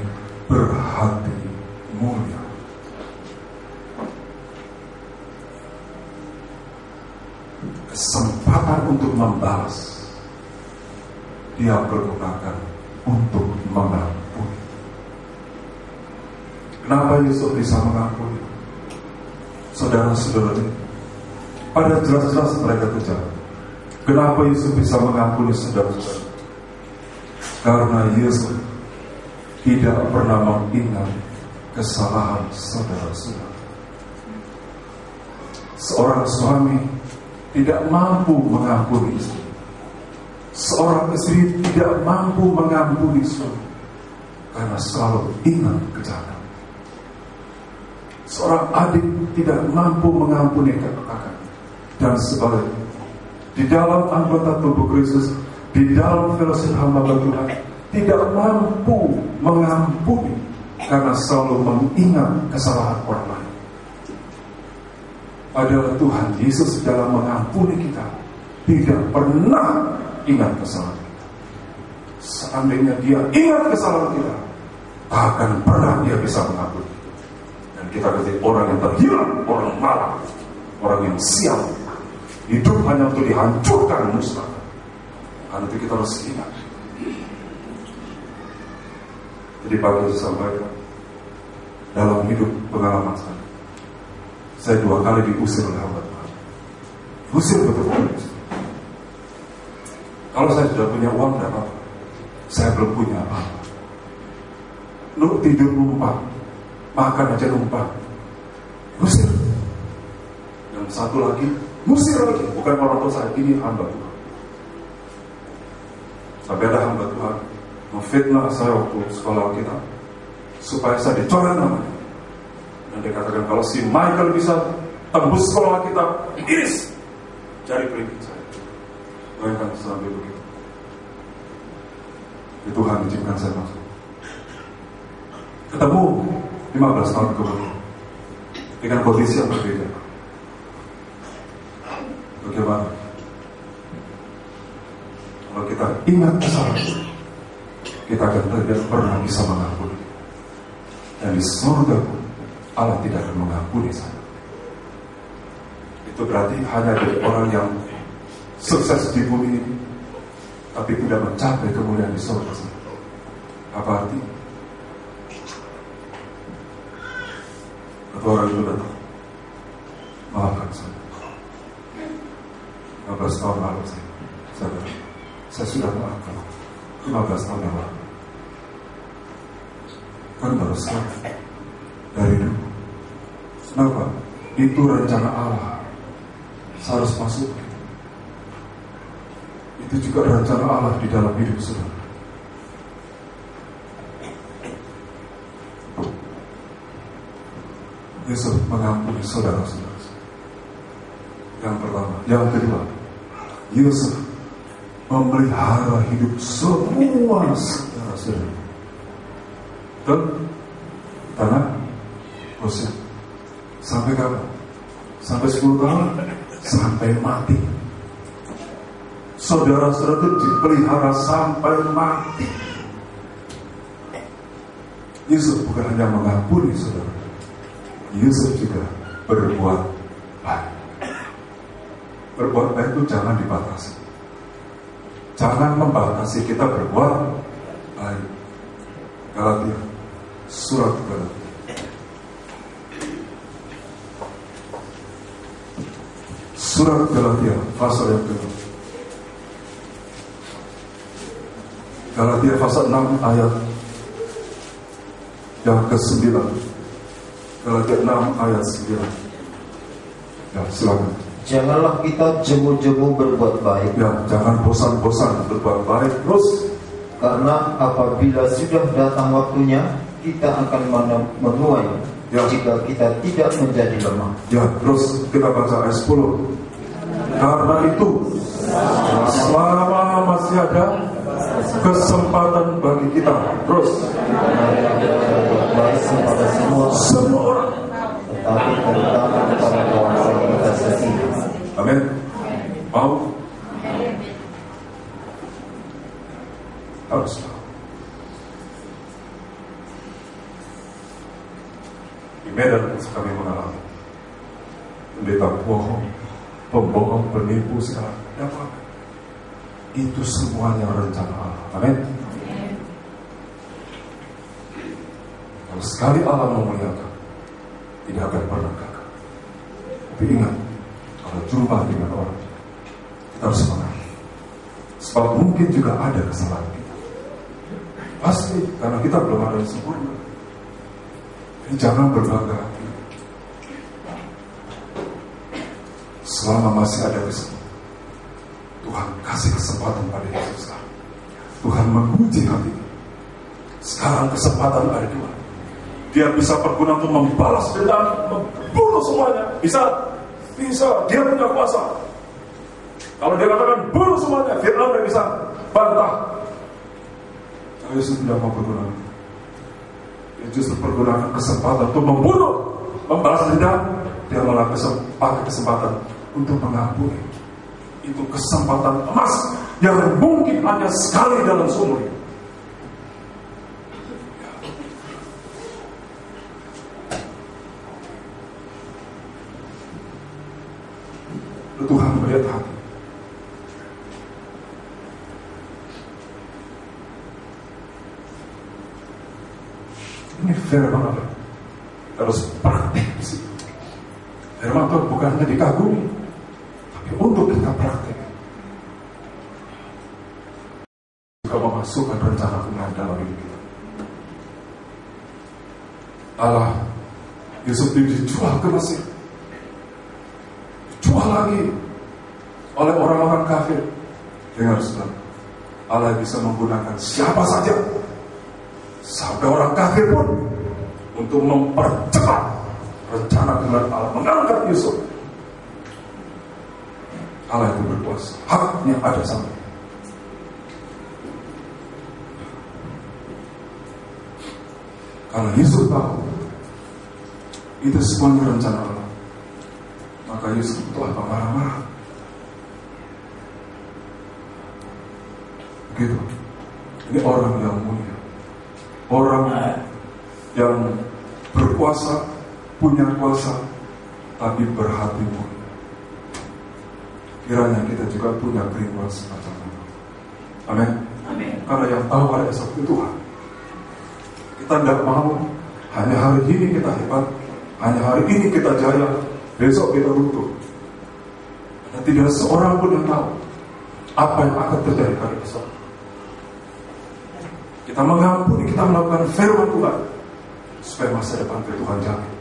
berhati mulia. kesempatan untuk membalas, Dia pergunakan untuk mengampuni. Kenapa Yesus bisa mengampuni? Saudara-saudara, pada jelas-jelas mereka kejam. Kenapa Yesus bisa mengampuni saudara-saudara? Karena Yesus tidak pernah mengingat kesalahan saudara-saudara. Seorang suami tidak mampu mengampuni istri. Seorang istri tidak mampu mengampuni suami karena selalu ingat kejahatan. Seorang adik tidak mampu mengampuni kakak, dan sebaliknya. Di dalam anggota tubuh Kristus, di dalam fellowship hamba Tuhan, tidak mampu mengampuni karena selalu mengingat kesalahan orang lain. Padahal Tuhan Yesus dalam mengampuni kita tidak pernah ingat kesalahan kita. Seandainya Dia ingat kesalahan kita, takkan pernah Dia bisa mengampuni. Dan kita jadi orang yang terhilang, orang malang, orang yang sial, hidup hanya untuk dihancurkan, musnah. Karena itu kita harus ingat. Jadi pagi saya sampaikan, dalam hidup pengalaman saya 2 kali diusir oleh hamba Tuhan. Usir betul-betul. Kalau saya sudah punya uang, tidak apa-apa. Saya belum punya apa-apa. Lu tidur numpang, makan aja numpang, usir. Yang satu lagi, musir lagi. Bukan orang tua saya, ini hamba Tuhan. Sampai ada hamba Tuhan memfitnah saya waktu sekolah kita supaya saya dicoret namanya. Dan dia katakan, kalau si Michael bisa tembus sekolah kita, iris jari kelingking saya. Bayangkan sampai begitu. Tuhan izinkan saya masuk. Ketemu 15 tahun kemudian dengan kondisi yang berbeda. Bagaimana? Kalau kita ingat kesalahan, kita akan tidak pernah bisa mengampuni. Dan di surga Allah tidak akan mengampuni saya. Itu berarti hanya dari orang yang sukses di bumi ini, tapi tidak mencapai kemuliaan di surga. Apa artinya? Atau orang itu datang, maafkan saya. 15 tahun lalu saya sudah maafkan. 15 tahun yang lalu. Kan baru sekali dari dulu. Kenapa? Itu rencana Allah. Saya harus masuk. Itu juga rencana Allah di dalam hidup saudara. Yesus mengampuni saudara-saudara. Yang pertama. Yang kedua, Yesus memelihara hidup semua saudara-saudara. Dan tanah proses sampai kapan? Sampai 10 tahun? Sampai mati. Saudara-saudara itu dipelihara sampai mati. Yesus bukan hanya mengampuni saudara, Yesus juga berbuat baik. Berbuat baik itu jangan dibatasi. Jangan membatasi kita berbuat baik. Galatia, surat Galatia. Surat Galatia, pasal yang kedua. Galatia pasal 6 ayat yang ke-9. Galatia 6 ayat 9. Ya, silakan. Janganlah kita jemu-jemu berbuat baik. Ya, jangan bosan-bosan berbuat baik terus. Karena apabila sudah datang waktunya, kita akan menuai ya, jika kita tidak menjadi lemah. Ya, terus kita baca ayat 10. Karena itu, selama masih ada kesempatan bagi kita, terus baik kepada semua orang, tetapi terutama kepada kawan kita sendiri. Amin. Mau? Harus. Di Medan kami mengalami pendeta bohong pembohong, penipu, segala dapat. Itu semuanya rencana Allah. Amin. Kalau sekali Allah memuliakan, tidak akan pernah gagal. Tapi ingat, kalau jumpa dengan orang, kita harus semangat. Sebab mungkin juga ada kesalahan kita. Pasti, karena kita belum ada yang sempurna. Jadi jangan berbangga hati. Selama masih ada kesempatan, Tuhan kasih kesempatan pada Yesus sekarang. Tuhan menguji hati. Sekarang kesempatan ada Tuhan. Dia bisa berguna untuk membalas dendam, membunuh semuanya. Bisa. Dia punya kuasa. Kalau dia katakan bunuh semuanya, Fir'aun tidak bisa bantah. Yesus tidak mau berguna. Dia justru bergunakan kesempatan untuk membunuh, membalas dendam. Dia malah pakai kesempatan untuk mengampuni. Itu kesempatan emas yang mungkin hanya sekali dalam seumur hidup. Tuhan melihat hati. Ini firman Allah. Harus praktik di sini. Firman Tuhan bukan hanya dikagumi, tapi untuk kita praktik. Juga memasukkan rencana Tuhan dalam hidup kita. Allah, Yusuf dijual ke Mesir. Dijual lagi oleh orang-orang kafir. Dengar saudara, Allah bisa menggunakan siapa saja, sampai orang kafir pun, untuk mempercepat rencana Tuhan. Allah mengangkat Yusuf. Allah itu berkuasa, haknya ada sampai. Kalau Yusuf tahu itu semuanya rencana Allah, maka Yusuf telah marah-marah. Begitu. Ini orang yang mulia, orang yang berkuasa, punya kuasa, tapi berhati mulia. Kiranya kita juga punya kerinduan semacam itu. Amin. Karena yang tahu pada esok itu Tuhan. Kita tidak mau hanya hari ini kita hebat, hanya hari ini kita jaya, besok kita runtuh. Dan tidak seorang pun yang tahu apa yang akan terjadi hari esok. Kita mengampuni, kita melakukan firman Tuhan, supaya masa depan Tuhan jamin.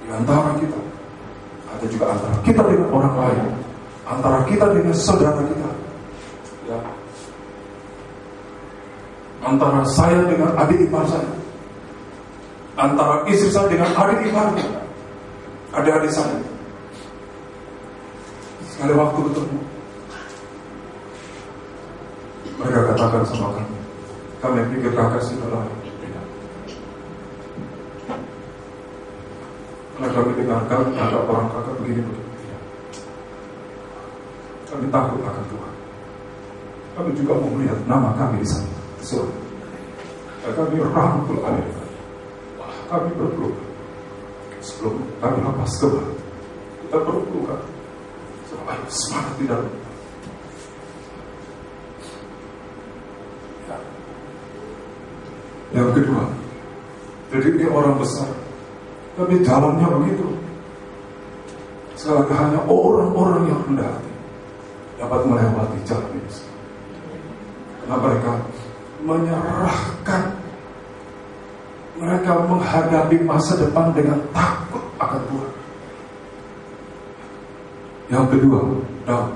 Di antara kita, ada juga antara kita dengan orang lain, antara kita dengan saudara kita, ya, antara saya dengan adik ipar saya, antara istri saya dengan adik iparnya, adik-adik saya. Sekali waktu ketemu, mereka katakan sama kami pikir kakak saudara. Karena kami dengarkan kakak orang kakak begini. Kami takut akan Tuhan. Kami juga mau melihat nama kami di sana. Kami rangkul adik. Kami berpelukan. Sebelum kami lepas kebar, kita berpelukan. Ayo semangat di dalam. Yang kedua, jadi dia orang besar, tapi jalannya begitu. Sekali lagi hanya orang-orang yang rendah hati dapat melewati jalan ini. Karena mereka menyerahkan, mereka menghadapi masa depan dengan takut akan Tuhan. Yang kedua, Daud.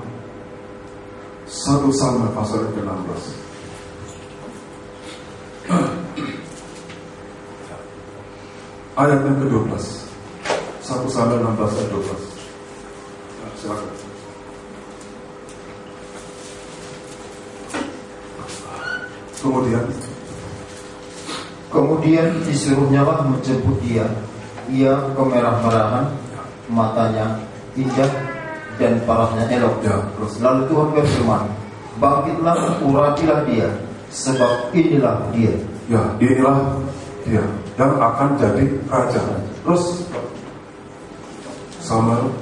1 Samuel pasal ke-16. Ayat yang ke-12. 1 Samuel 16 ayat 12. Nah, silakan. Kemudian disuruhnyalah menjemput dia. Ia kemerah-merahan, matanya indah dan parasnya elok. Lalu Tuhan berfirman, bangkitlah, uratilah dia, sebab inilah dia. Ya, inilah dia yang akan jadi raja. Terus Samuel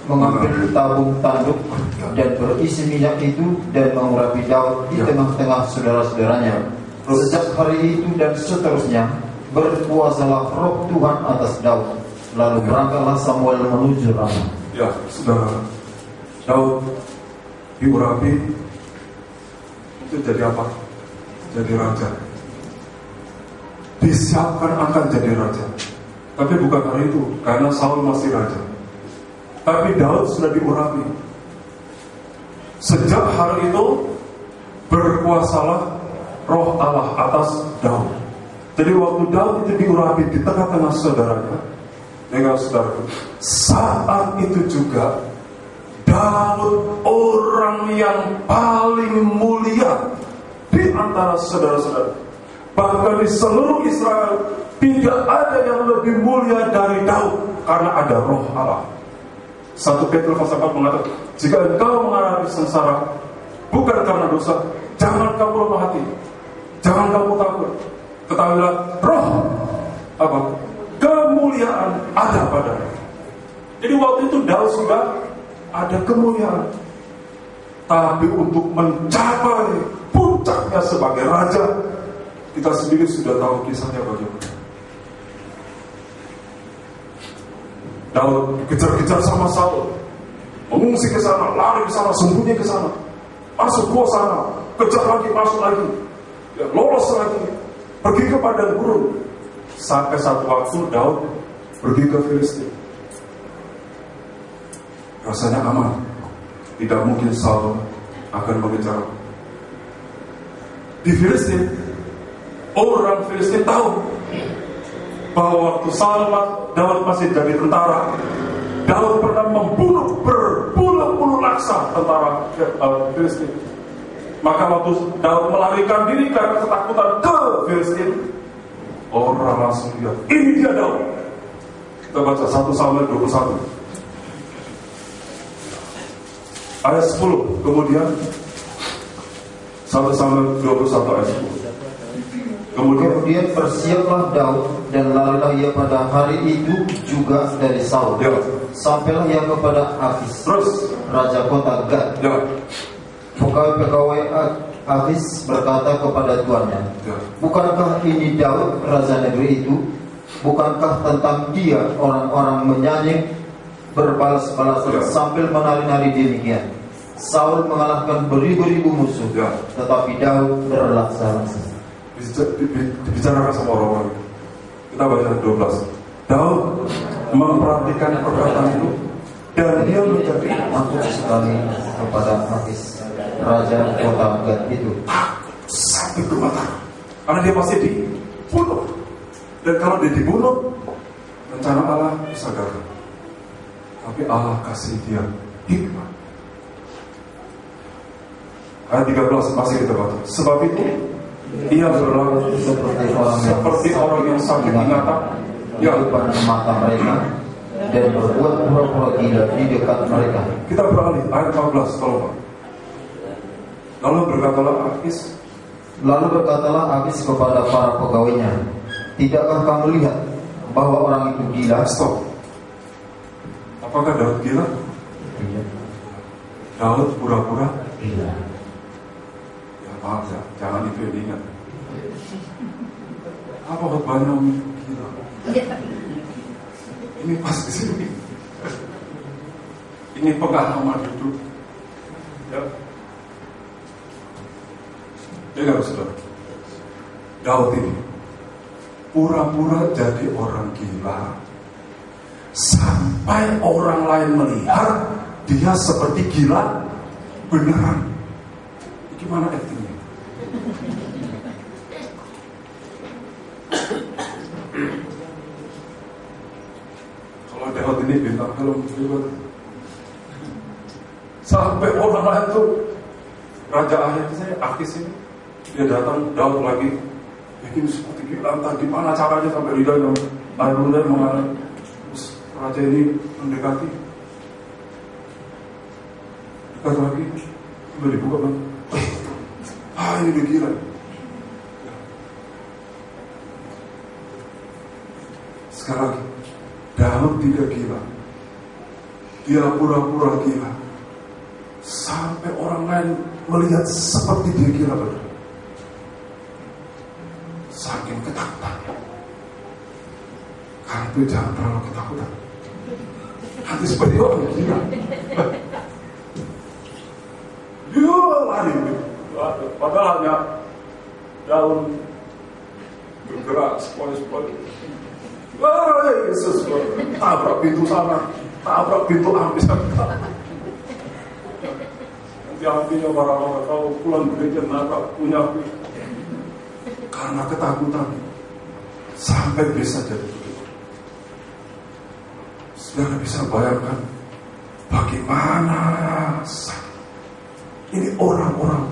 mengambil tabung tanduk dan berisi minyak itu dan mengurapi Daud di tengah-tengah saudara-saudaranya. Sejak hari itu dan seterusnya berkuasalah roh Tuhan atas Daud. Lalu berangkatlah Samuel menuju Rama. Ya, saudara, Daud diurapi itu jadi apa? Jadi raja. Disiapkan akan jadi raja. Tapi bukan hari itu, karena Saul masih raja. Tapi Daud sudah diurapi. Sejak hari itu berkuasalah roh Allah atas Daud. Jadi waktu Daud itu diurapi di tengah-tengah saudaranya, dengan saudaraku, saat itu juga Daud orang yang paling mulia di antara saudara-saudara. Bahkan di seluruh Israel tidak ada yang lebih mulia dari Daud, karena ada roh Allah. 1 Petrus pasal 4 mengatakan, jika engkau mengalami sengsara bukan karena dosa, jangan kamu lemah hati, jangan kamu takut. Ketahuilah roh kemuliaan ada padanya. Jadi waktu itu Daud sudah ada kemuliaan, tapi untuk mencapai puncaknya sebagai raja, kita sendiri sudah tahu kisahnya bagaimana. Daud dikejar-kejar sama Saul, mengungsi ke sana, lari ke sana, sembunyi ke sana, masuk ke sana, kejar lagi, masuk lagi, ya, lolos lagi, pergi ke padang gurun. Sampai satu waktu Daud pergi ke Filistin. Rasanya aman, tidak mungkin Saul akan mengejar. Di Filistin, orang Filistin tahu bahwa waktu Daud masih jadi tentara, Daud pernah membunuh berpuluh-puluh laksa tentara Filistin. Maka waktu Daud melarikan diri karena ketakutan ke Filistin, orang langsung lihat, ini dia Daud. Kita baca 1 Samuel 21 ayat 10. Kemudian 1 Samuel 21 ayat 10. Kemudian bersiaplah Daud dan larilah ia pada hari itu juga dari Saul. Ya. Sampailah ia kepada Akis, raja kota Gad. Ya. Pegawai-pegawai Akis berkata kepada tuannya, Ya. bukankah ini Daud raja negeri itu? Bukankah tentang dia orang-orang menyanyi berbalas-balasan sambil menari-nari demikian? Saul mengalahkan beribu-ribu musuh, tetapi Daud berlaksa-laksa. Dibicarakan sama orang-orang. Kita baca 12. Daud memperhatikan perkataan itu dan dia menjadi takut sekali kepada Akis, raja kota Gad itu, sampai bermata, karena dia pasti dibunuh. Dan kalau dia dibunuh, rencana Allah bisa gagal. Tapi Allah kasih dia hikmah. Ayat 13 masih kita baca. Sebab itu ia berlaku seperti orang yang sakit ingatan yang depan mata mereka dan berbuat pura-pura gila di dekat mereka. Kita beralih ayat 14 tolong. Lalu berkatalah Akis kepada para pegawainya, tidakkah kamu lihat bahwa orang itu gila? Stop. Apakah Daud gila? Iya. Daud pura-pura gila. Maaf ya, jangan itu yang diingat. Apa khotbahnya Om gila? Ini pas di sini. Ini pengalaman hidup. Ya. Dengar saudara, Daud ini pura-pura jadi orang gila sampai orang lain melihat dia seperti gila beneran. Gimana actingnya? Kalau Daud ini bintang film film, sampai orang lain tuh raja Akis ini, dia datang Daud lagi, bikin seperti gila, entah gimana caranya sampai lidahnya air mengalir. Terus raja ini mendekati, dekat lagi, sudah dibuka kan? Ini udah gila. Sekali lagi, Daud tidak gila. Dia pura-pura gila. Sampai orang lain melihat seperti dia gila benar. Saking ketakutan. Karena itu jangan terlalu ketakutan. Nanti seperti orang gila. Dia lari. Padahal hanya daun bergerak sepoi-sepoi. Yesus, tabrak pintu sana, tabrak pintu habis. Nanti hatinya orang-orang kau pulang gereja nabrak punya aku. Karena ketakutan sampai bisa jadi begitu. Saudara bisa bayangkan bagaimana ini orang-orang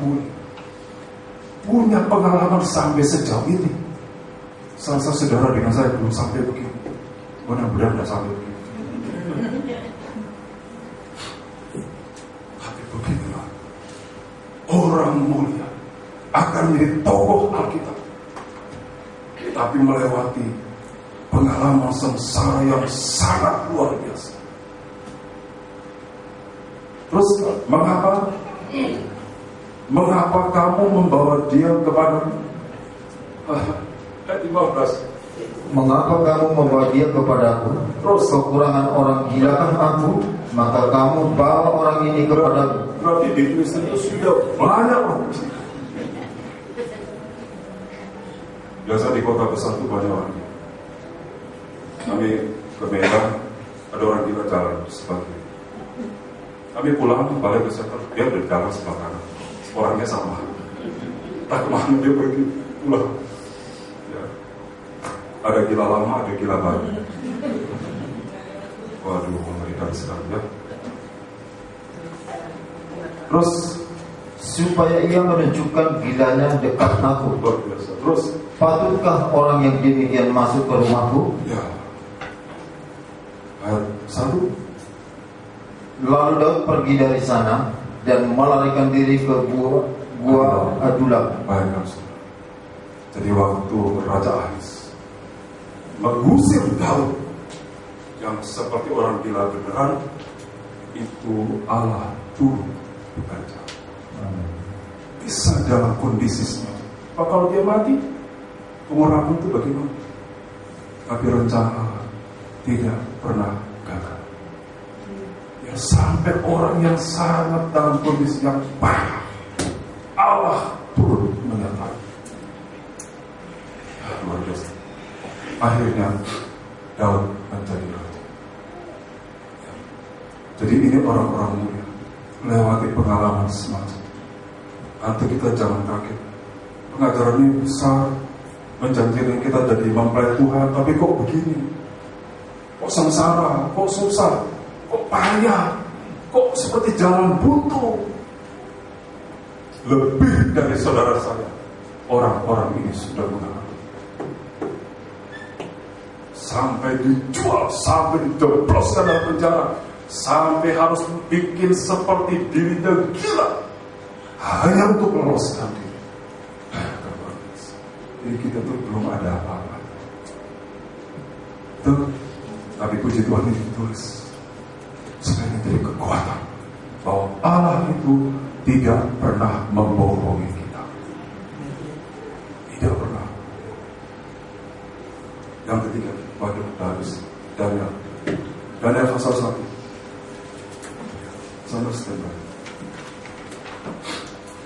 punya pengalaman sampai sejauh ini. Salah saudara dengan saya belum sampai begini. Mudah-mudahan tidak sampai begini. Tapi beginilah orang mulia akan menjadi tokoh Alkitab, tapi melewati pengalaman sengsara yang sangat luar biasa. Terus mengapa kamu membawa dia kepadamu? Ayat 15. Mengapa kamu membawa dia kepadaku? Terus kekurangan orang gilakah aku? Maka kamu bawa orang ini kepadaku. Berarti di Kristen itu sudah banyak orang. Biasa di kota besar itu banyak orang. Kami ke Medan, ada orang gila jalan sebagainya. Kami pulang balik ke sekolah, dia berjalan sebelah kanan. Orangnya sama. Tak kemana dia pergi pulang. Ya. Ada gila lama, ada gila baru. Waduh, mengerikan sekali ya. Terus supaya ia menunjukkan gilanya dekat aku. luar biasa. Terus Patutkah orang yang demikian masuk ke rumahku? ya. Ayat 1. Lalu Daud pergi dari sana dan melarikan diri ke gua Adulam. Bayangkan saudara. Jadi waktu Raja Ahis mengusir Daud yang seperti orang gila beneran, itu Allah turun bekerja. Bisa dalam kondisi semacam. Kalau dia mati, pengurapan itu bagaimana? Tapi rencana Allah tidak pernah gagal. Ya, sampai orang yang sangat dalam kondisi yang parah, Allah turun menyertai. Ya, luar biasa. Akhirnya Daud menjadi raja. Ya. Jadi ini orang-orang mulia melewati pengalaman semacam. Nanti kita jangan kaget. Pengajaran ini besar, menjanjikan kita jadi mempelai Tuhan, tapi kok begini? Kok sengsara? Kok susah? Kok payah? Kok seperti jalan buntu? Lebih dari saudara saya, orang-orang ini sudah mengalami. Sampai dijual, sampai dijebloskan dalam penjara, sampai harus bikin seperti dirinya gila hanya untuk meloloskan diri. Jadi kita tuh belum ada apa-apa. Tapi puji Tuhan ini ditulis supaya menjadi kekuatan bahwa Allah itu tidak pernah membohongi kita. Tidak pernah. Yang ketiga, waduh, harus Daniel pasal 1. Sama setempat.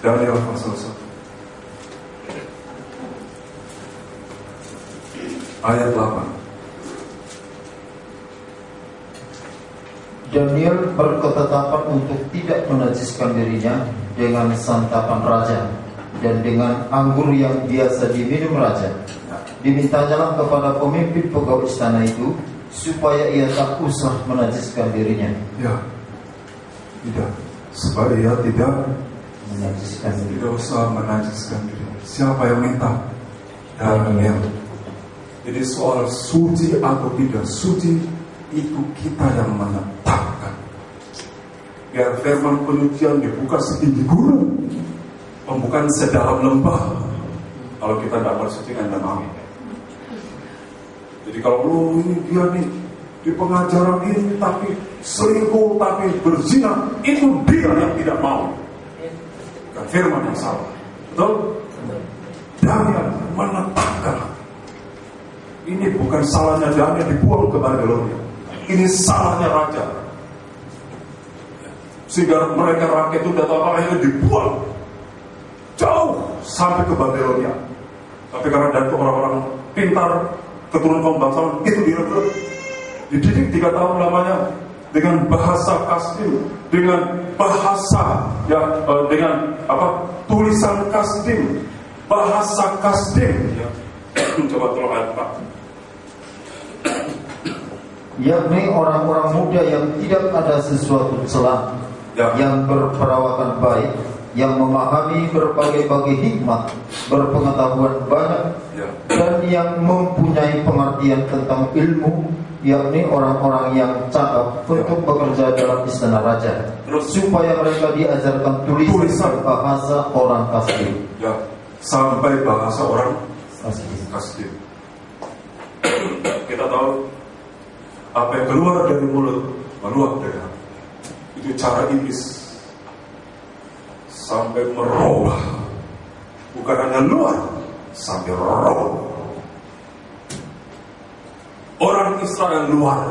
Daniel pasal 1. Ayat 8. Daniel berketetapan untuk tidak menajiskan dirinya dengan santapan raja dan dengan anggur yang biasa diminum raja. Dimintanyalah kepada pemimpin pegawai istana itu supaya ia tak usah menajiskan dirinya. Ya, tidak. Supaya ia tidak Menajiskan diri. tidak usah menajiskan diri. Siapa yang minta? Daniel. Jadi soal suci atau tidak suci itu kita yang menetapkan. Biar firman penyucian dibuka setinggi gunung, pembukaan sedalam lembah. Kalau kita tidak bersuci, Anda mau. Jadi kalau ini dia nih di pengajaran ini tapi selingkuh, tapi berzina, itu dia yang tidak mau. Dan firman yang salah. Betul? Daniel menetapkan. Ini bukan salahnya Daniel dibuang ke Babilonia. Ini salahnya raja. Sehingga mereka rakyat itu datang akhirnya dibuang jauh sampai ke Babilonia. Tapi karena dari orang-orang pintar, keturunan kaum bangsawan, itu direkrut, dididik 3 tahun lamanya dengan bahasa Kasdim, dengan bahasa dengan tulisan Kasdim, bahasa Kasdim. Ya. Coba tolong ayat 4. Yakni orang-orang muda yang tidak ada sesuatu celah, yang berperawakan baik, yang memahami berbagai-bagai hikmat, berpengetahuan banyak, dan yang mempunyai pengertian tentang ilmu, yakni orang-orang yang cakap untuk bekerja dalam istana raja, supaya mereka diajarkan tulisan bahasa orang Kasdim. Ya, sampai bahasa orang Kasdim. Kita tahu apa yang keluar dari mulut meluap dari hati. Itu cara iblis sampai merubah, bukan hanya luar, sampai roh. Orang Israel luar,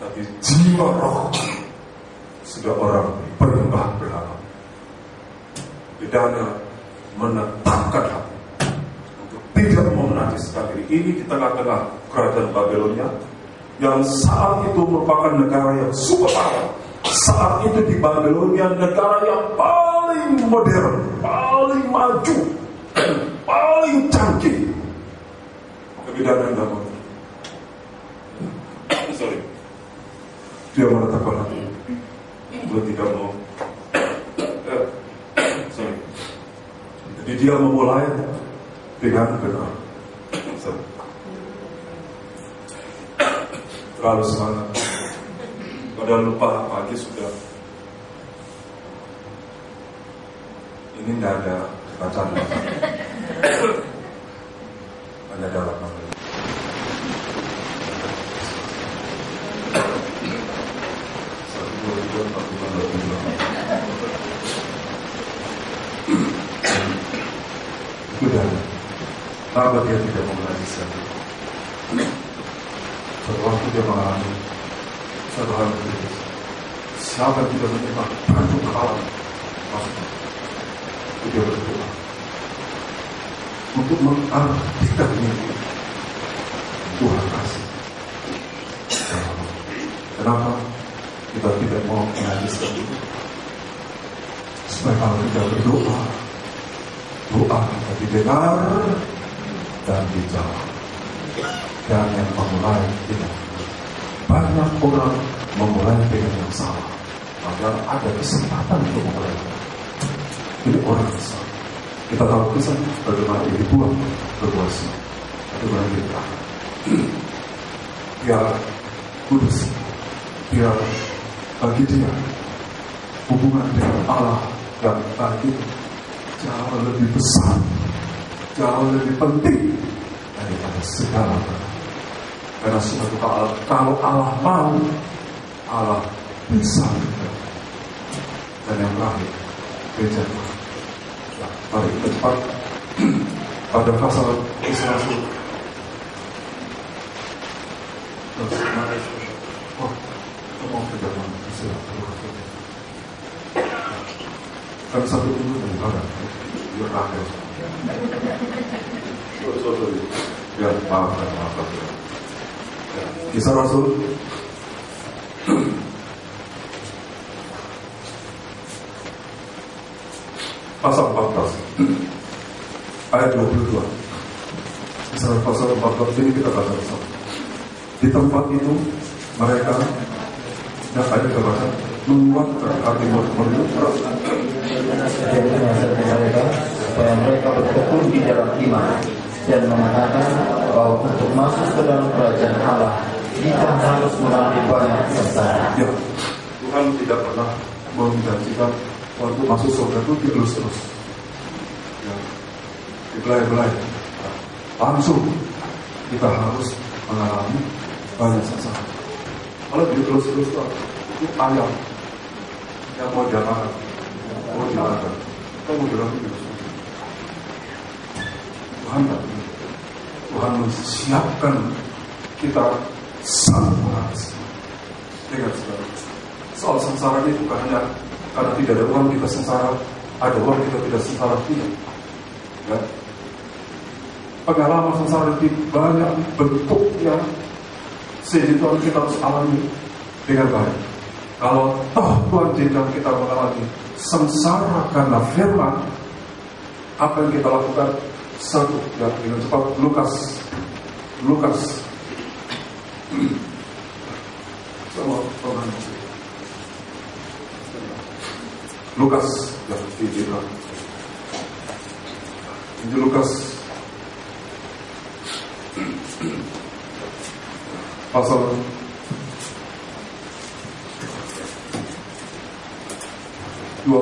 tapi jiwa roh sudah orang penyembah berhala. Daniel menetapkan hati untuk tidak mau menajiskan diri. Ini di tengah-tengah kerajaan Babilonia yang saat itu merupakan negara yang super power. Saat itu di Babilonia negara yang paling modern, paling maju, paling canggih. Tapi Daniel tidak mau. Dia menetapkan hati. Dia tidak mau. Jadi dia memulai dengan benar. Terlalu semangat. Padahal lupa pagi sudah. Ini tidak ada bacaan. Hanya dalam nama. Sudah. Kenapa dia tidak mau menajiskan? Suatu waktu dia mengalami satu hal kritis. Siapa yang tidak menerima bantu kalah, maksudnya dia berdoa untuk mengartikan ini. Tuhan kasih. Kenapa kita tidak mau menajiskan itu? Supaya kalau kita berdoa, doa kita didengar dan dijawab. Dan yang memulai tidak. Banyak orang memulai dengan yang salah, padahal ada kesempatan untuk memulai. Ini orang besar. Kita tahu kisah bagaimana dia dibuang berbuah sini. Bagaimana dia berakhir. Dia kudus. Dia bagi dia hubungan dengan Allah yang tadi jauh lebih besar, jauh lebih penting daripada segala. Karena suatu kalau Allah mau, Allah bisa. Dan yang terakhir, gereja. Mari kita cepat pada pasal Kisah Rasul. Oh, kita mau ke dalam Kisah Rasul. Kami satu dulu dari barat. Dia terakhir. Sorry. Ya, maaf. Kisah Rasul pasal 14 ayat 22. Kisah pasal 14 ini kita baca bersama. Di tempat itu mereka yang ada kebaca menguatkan hati mereka supaya mereka bertekun di dalam iman dan mengatakan bahwa untuk masuk ke dalam kerajaan Allah kita harus melalui banyak sengsara. Ya, Tuhan tidak pernah menjanjikan waktu masuk surga itu dilus-lus, ya, dibelai-belai. Langsung kita harus mengalami banyak sasaran. Kalau terus itu ayam yang mau diapakan, mau dilakukan, kita mau dilakukan juga susah. Tuhan menyiapkan kita satu harus. Dengar saudara, soal sengsara ini bukan hanya karena tidak ada uang kita sengsara, ada uang kita tidak sengsara, tidak. Ya. Pengalaman sengsara di banyak bentuknya, sehingga kita harus alami dengan baik. Kalau toh Tuhan jenjang kita mengalami sengsara karena firman, apa yang kita lakukan? Satu, ya, dengan cepat Lukas ya, di Lukas pasal 22.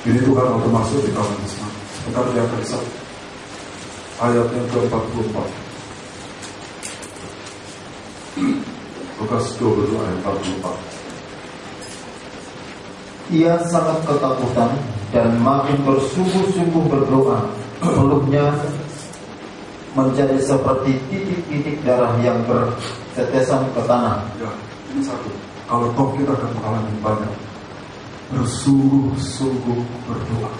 Ini Tuhan waktu masuk di kawasan Islam. Sebentar dia akan disambut. Ayat yang ke-44. Lukas 22 ayat 44. Ia sangat ketakutan dan makin bersungguh-sungguh berdoa. Peluknya menjadi seperti titik-titik darah yang bertetesan ke tanah. Ya, ini satu. Kalau toh kita akan mengalami banyak, bersungguh-sungguh berdoa.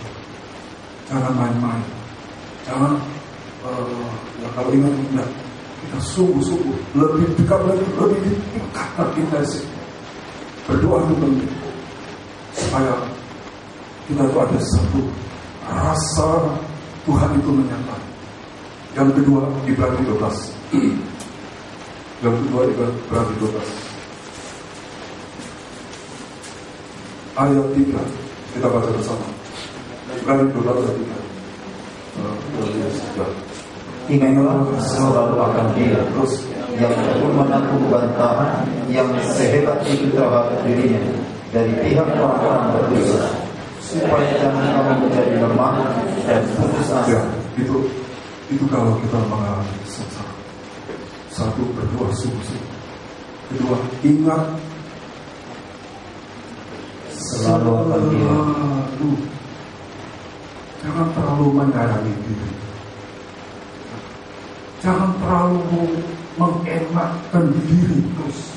Jangan main-main. Jangan ya kalau ingat kita sungguh-sungguh lebih dekat lagi, lebih tingkatkan intensif. Berdoa itu penting supaya kita itu ada satu rasa Tuhan itu menyertai. Yang kedua Ibrani 12. Yang kedua Ibrani 12. Ayat 3 kita baca bersama. Ibrani 12 ayat 3. Ingatlah selalu akan Dia yang menanggung bantahan yang sehebat itu terhadap dirinya dari pihak orang-orang berdosa, supaya jangan kamu menjadi lemah dan putus asa. Ya, itu kalau kita mengalami sengsara. Satu, berdoa sungguh-sungguh. Kedua, ingat selalu akan Dia. Jangan terlalu menyayangi diri. Jangan terlalu mengenakkan diri terus.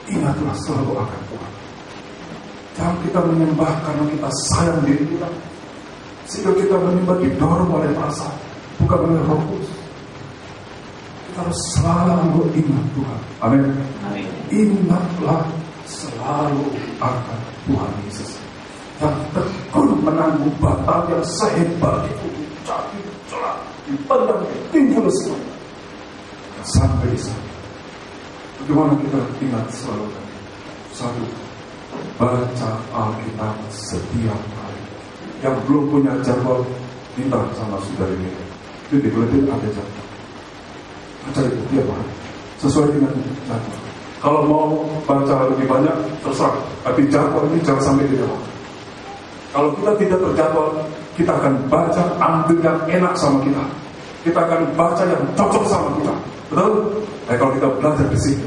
Ingatlah selalu akan Tuhan. Jangan kita menyembah karena kita sayang diri kita, sehingga kita menyembah didorong oleh perasaan, bukan oleh Roh Kudus. Kita harus selalu ingat Tuhan. Amin. Ingatlah selalu akan Tuhan Yesus yang tekun menanggung batang yang sehebat itu, dicari, celak, dipendam, timbul semua sampai di sana. Bagaimana kita ingat selalu? Satu, baca Alkitab setiap hari. Yang belum punya jadwal, minta sama saudari ini. Itu di buletin ada jadwal. Baca itu tiap hari sesuai dengan jadwal. Kalau mau baca lebih banyak, terserah. Tapi jadwal ini jangan sampai di bawah. Kalau kita tidak terjadwal, kita akan baca ambil yang enak sama kita. Kita akan baca yang cocok sama kita. Betul? Nah, kalau kita belajar di sini,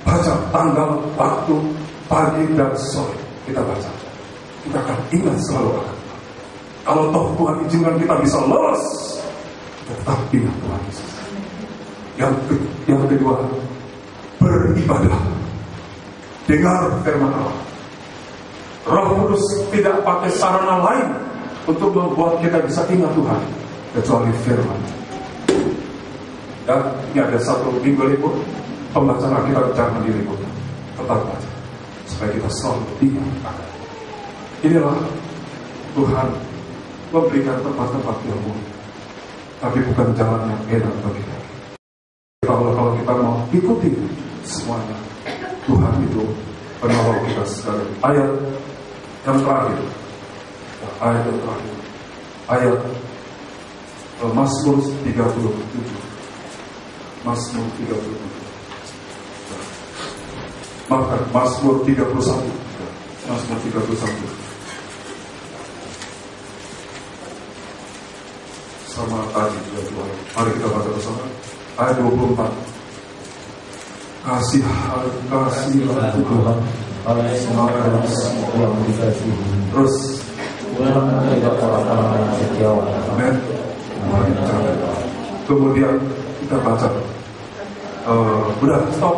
baca tanggal, waktu, pagi dan sore, kita baca. Kita akan ingat selalu akan Tuhan. Kalau toh Tuhan izinkan kita bisa lolos, tetap ingat Tuhan Yesus. Yang kedua, beribadah. Dengar firman Allah. Roh Kudus tidak pakai sarana lain untuk membuat kita bisa ingat Tuhan kecuali firman. Dan ini ada satu minggu libur, pembacaan Alkitab jangan diliput, tetap baca supaya kita selalu ingat. Inilah Tuhan memberikan tempat-tempat yang mulia, tapi bukan jalan yang enak bagi kita. Kalau kita mau ikuti semuanya, Tuhan itu penolong kita sekali. Ayat yang terakhir, ayat Mazmur 37. Mazmur 37. Maafkan, Mazmur 31. Mazmur 31. sama tadi ya Tuhan. Mari kita baca bersama ayat 24. Kasihilah Tuhan oleh semua yang dikasihi. Terus Tuhan menjaga orang-orang yang setiawan. amin. Kemudian kita baca udah stop.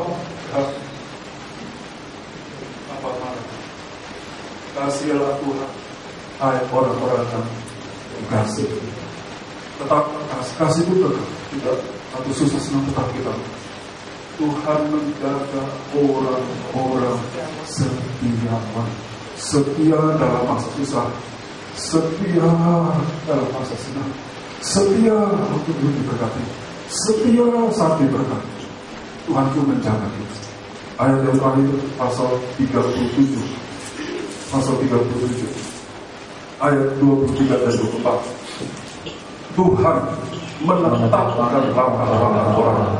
Kasihilah Tuhan hai orang-orang yang dikasih. Tetap kasih itu tidak satu susah senang, tetap kita Tuhan menjaga orang-orang setiawan, setia dalam masa susah, setia dalam masa senang, setia untuk diberkati, setia saat diberkati. Tuhan pun menjaga kita. Ayat yang terakhir pasal 37, ayat 23 dan 24. Tuhan menetapkan langkah-langkah orang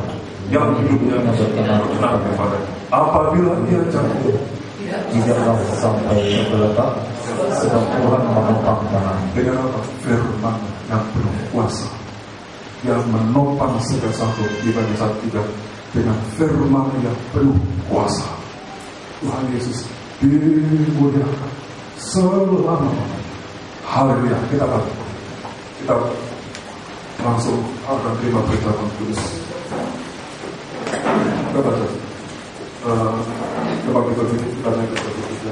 yang hidupnya berkenan kepada apabila ia jatuh Tidaklah sampai terletak, sebab Tuhan menopang tangan. dengan apa? Firman yang penuh kuasa yang menopang segala sesuatu dibanding saat tidak, dengan firman yang penuh kuasa. Tuhan Yesus dimuliakan selama-lamanya. Haleluya. Kita langsung akan terima berita Roh Kudus. Kita baca. Coba kita naik ke berita.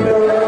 Yeah.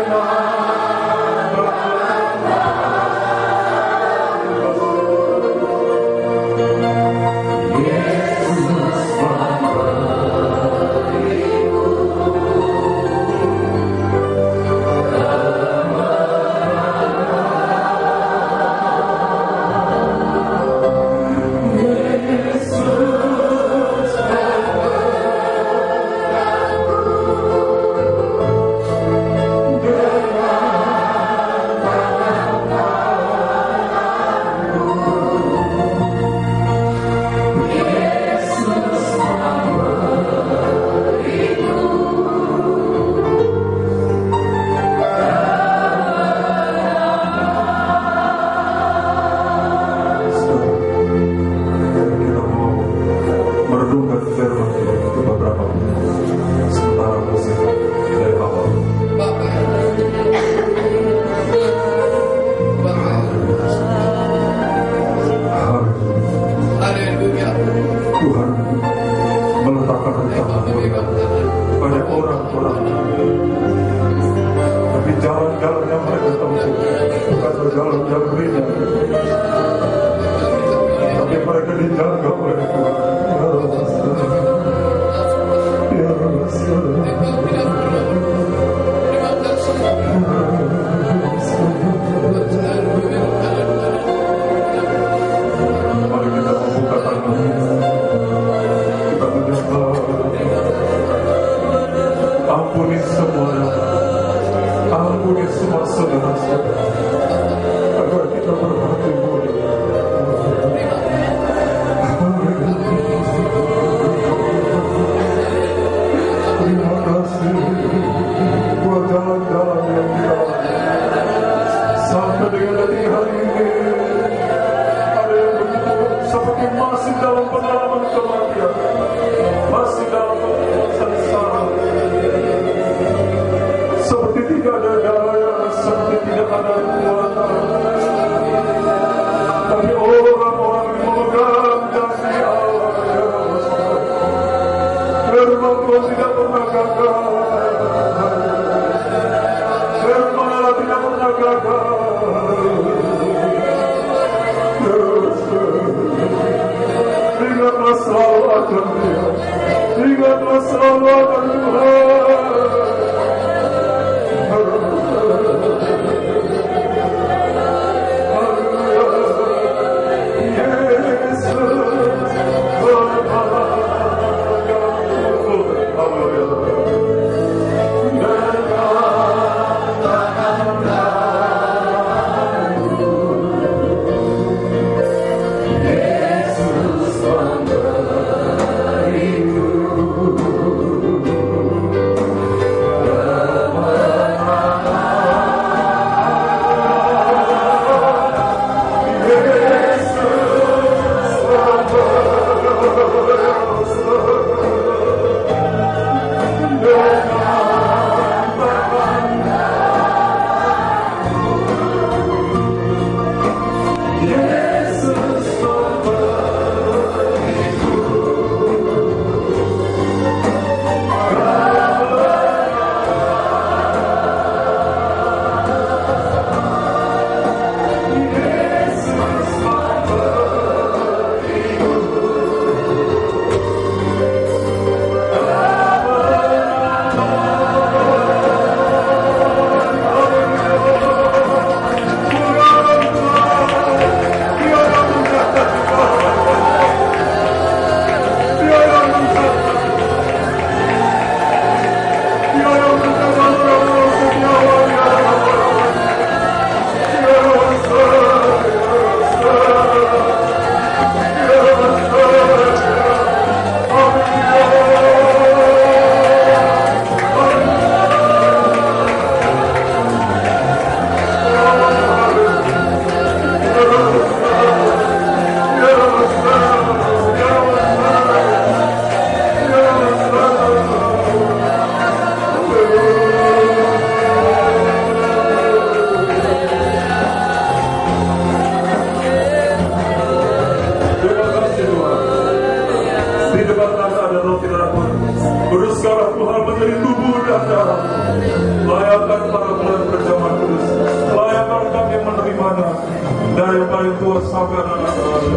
bersabar.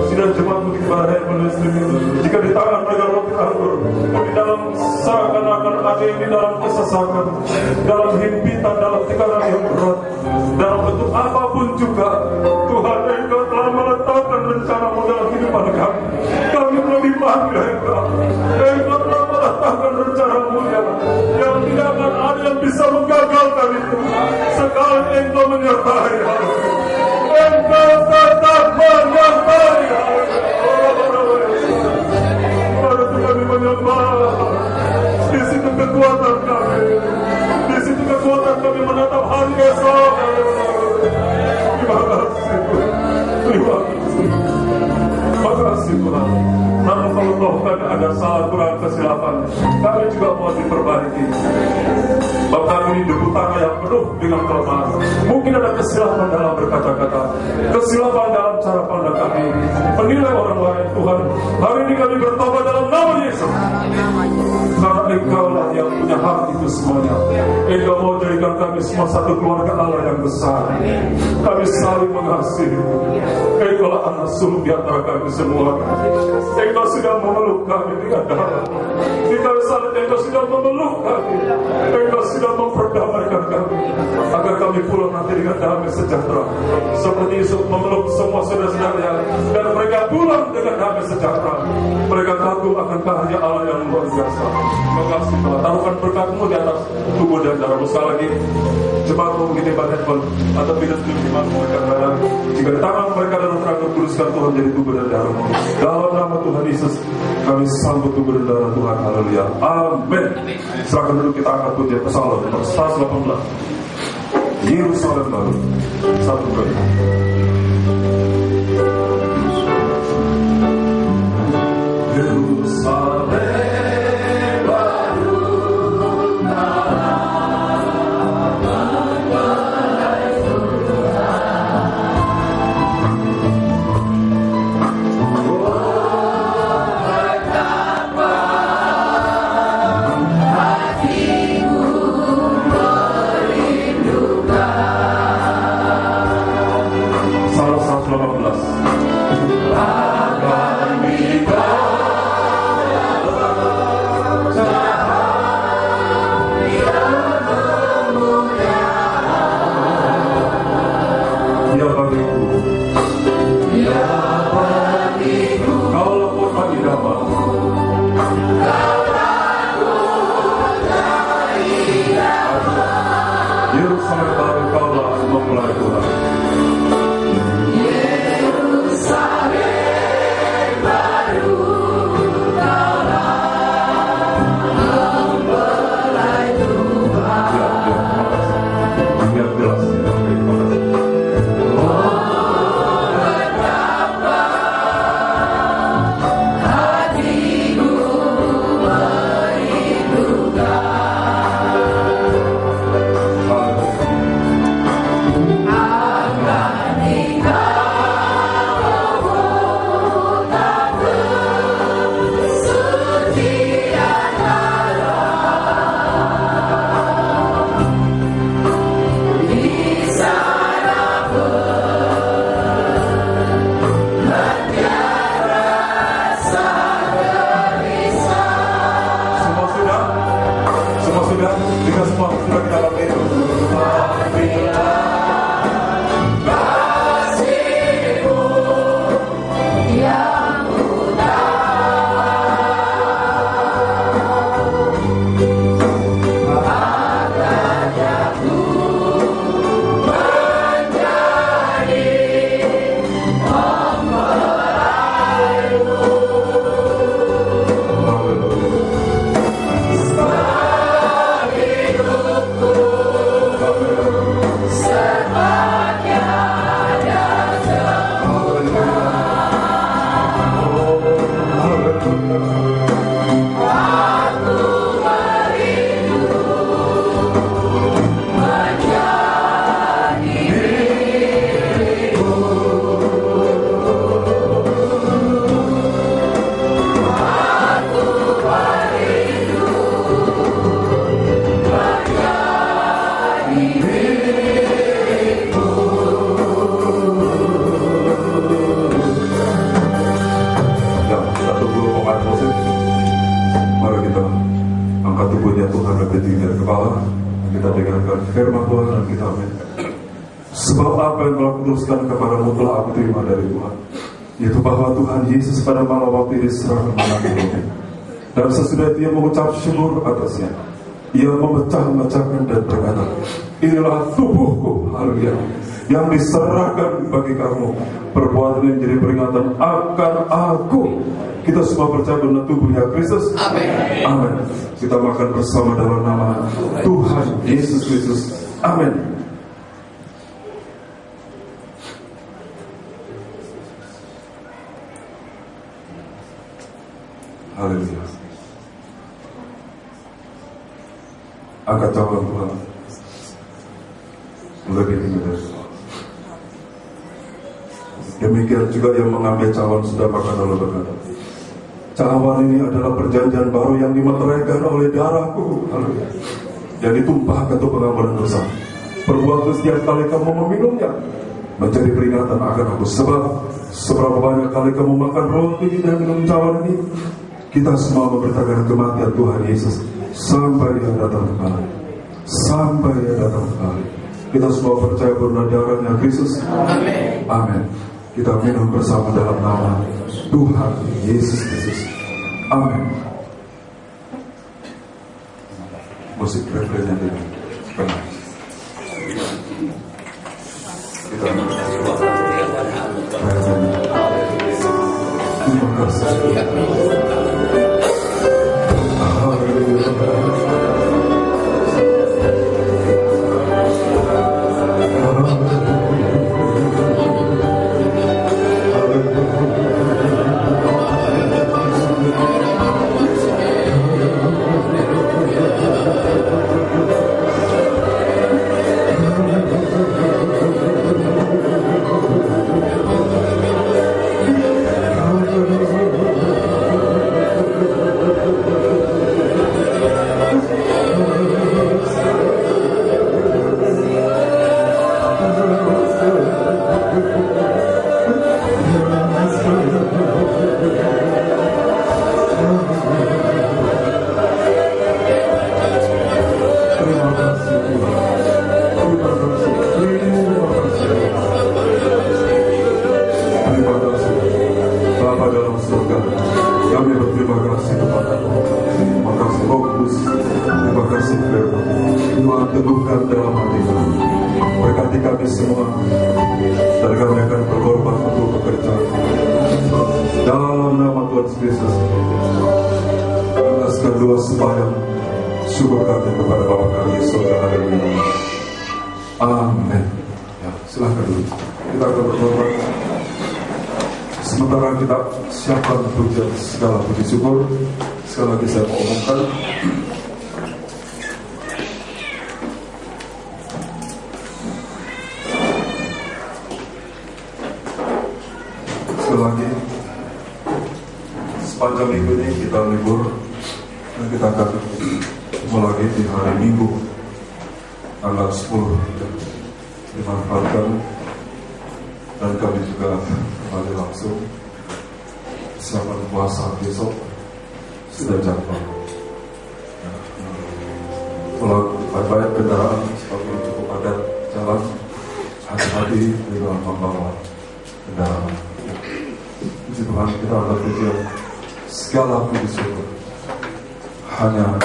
Sidang jemaatmu di Barat Palestina, jika di tangan mereka roti anggur, di dalam seakan-akan ada yang di dalam kesesakan, dalam himpitan, dalam tekanan yang berat, dalam bentuk apapun juga, Tuhan Engkau telah meletakkan rencana-Mu dalam kehidupan kami. Kami belum dipanggil Engkau. Engkau telah meletakkan rencana-Mu yang tidak akan ada yang bisa menggagalkan itu. Sekali Engkau menyertai, Engkau tetap menyertai. Pada kami menyembah, di situ kekuatan kami, di situ kekuatan kami menatap hari esok. Terima kasih, terima kasih, terima kasih Tuhan. Namun kalau toh kami ada salah kurang kesilapan, kami juga mau diperbaiki. Bapak kami ini debu tangan yang penuh dengan kelemahan. Mungkin ada kesilapan dalam berkata-kata, kesilapan dalam cara pandang kami, menilai orang lain. Tuhan, hari ini kami bertobat dalam nama Yesus. Karena Engkau lah yang punya hak itu semuanya. Engkau mau jadikan kami semua satu keluarga Allah yang besar. Kami saling mengasihi. Engkau lah anak sulung di antara kami semua. Engkau sudah memeluk kami dengan darah. Engkau sudah memeluk kami. Engkau sudah memperdamaikan kami, agar kami pulang nanti dengan damai sejahtera. Seperti Yesus memeluk semua saudara-saudaranya, dan mereka pulang dengan damai sejahtera. Mereka kagum akan karya Allah yang luar biasa. Makasih Tuhan. Taruhkan berkat-Mu di atas tubuh dan darah-Mu. Sekali lagi, jemaat-Mu begini banyak atau tidak jemaat mereka berada. Jika di tangan mereka dan mereka kuduskan Tuhan jadi tubuh dan darah-Mu. Dalam nama Tuhan Yesus, kami sambut tubuh dan darah Tuhan. Haleluya. Amin. Serahkan dulu, kita angkat pujian Psalm nomor 118. Yerusalem baru. Satu kali. Yerusalem. Tuhan lebih tinggi dari kepala. Kita dengarkan firman Tuhan dan kita amin. Sebab apa yang telah kuteruskan kepadamu telah aku terima dari Tuhan, yaitu bahwa Tuhan Yesus pada malam waktu diserahkan mengambil roti, dan sesudah dia mengucap syukur atasnya, ia memecah-mecahkan dan berkata, inilah tubuhku, haleluya, yang diserahkan bagi kamu. Perbuatan yang jadi peringatan akan aku. Kita semua percaya benar tubuhnya Kristus. Amin. Amin. Kita makan bersama dalam nama Tuhan Yesus Kristus. Amin. Haleluya. Angkat cawan Tuhan. Lebih tinggi dari Tuhan. Demikian juga yang mengambil cawan sudah makan lalu berkata, cawan ini adalah perjanjian baru yang dimeteraikan oleh darahku, haleluya, yang ditumpahkan untuk pengampunan dosa. Perbuatlah setiap kali kamu meminumnya menjadi peringatan akan aku. Sebab seberapa banyak kali kamu makan roti dan minum cawan ini, kita semua memberitakan kematian Tuhan Yesus sampai dia datang kembali. Sampai dia datang kembali. Kita semua percaya bahwa darahnya Kristus. Amin. Amin. Kita minum bersama dalam nama Tuhan Yesus Kristus. Amin. Musik refrennya ini. Kita terima kasih. Teguhkan dalam hati kami, berkati kami semua, dan kami akan berkorban untuk pekerjaan dalam nama Tuhan Yesus. Alaskan doa sembahyang syukur kami kepada Bapa kami Yesus yang ada di dalam. Amin. Ya, silahkan dulu. Kita akan berkorban. Sementara kita siapkan pujian segala puji syukur. Sekali lagi saya mau omongkan, lagi sepanjang minggu ini kita libur dan kita akan mulai di hari Minggu tanggal 10 dimanfaatkan, dan kami juga kembali langsung siapkan puasa besok sudah jadwal. Pulang baik-baik kendaraan sebagai cukup padat jalan, hati-hati di dalam membawa kendaraan. Puji Tuhan, kita ada pujian segala puji syukur hanya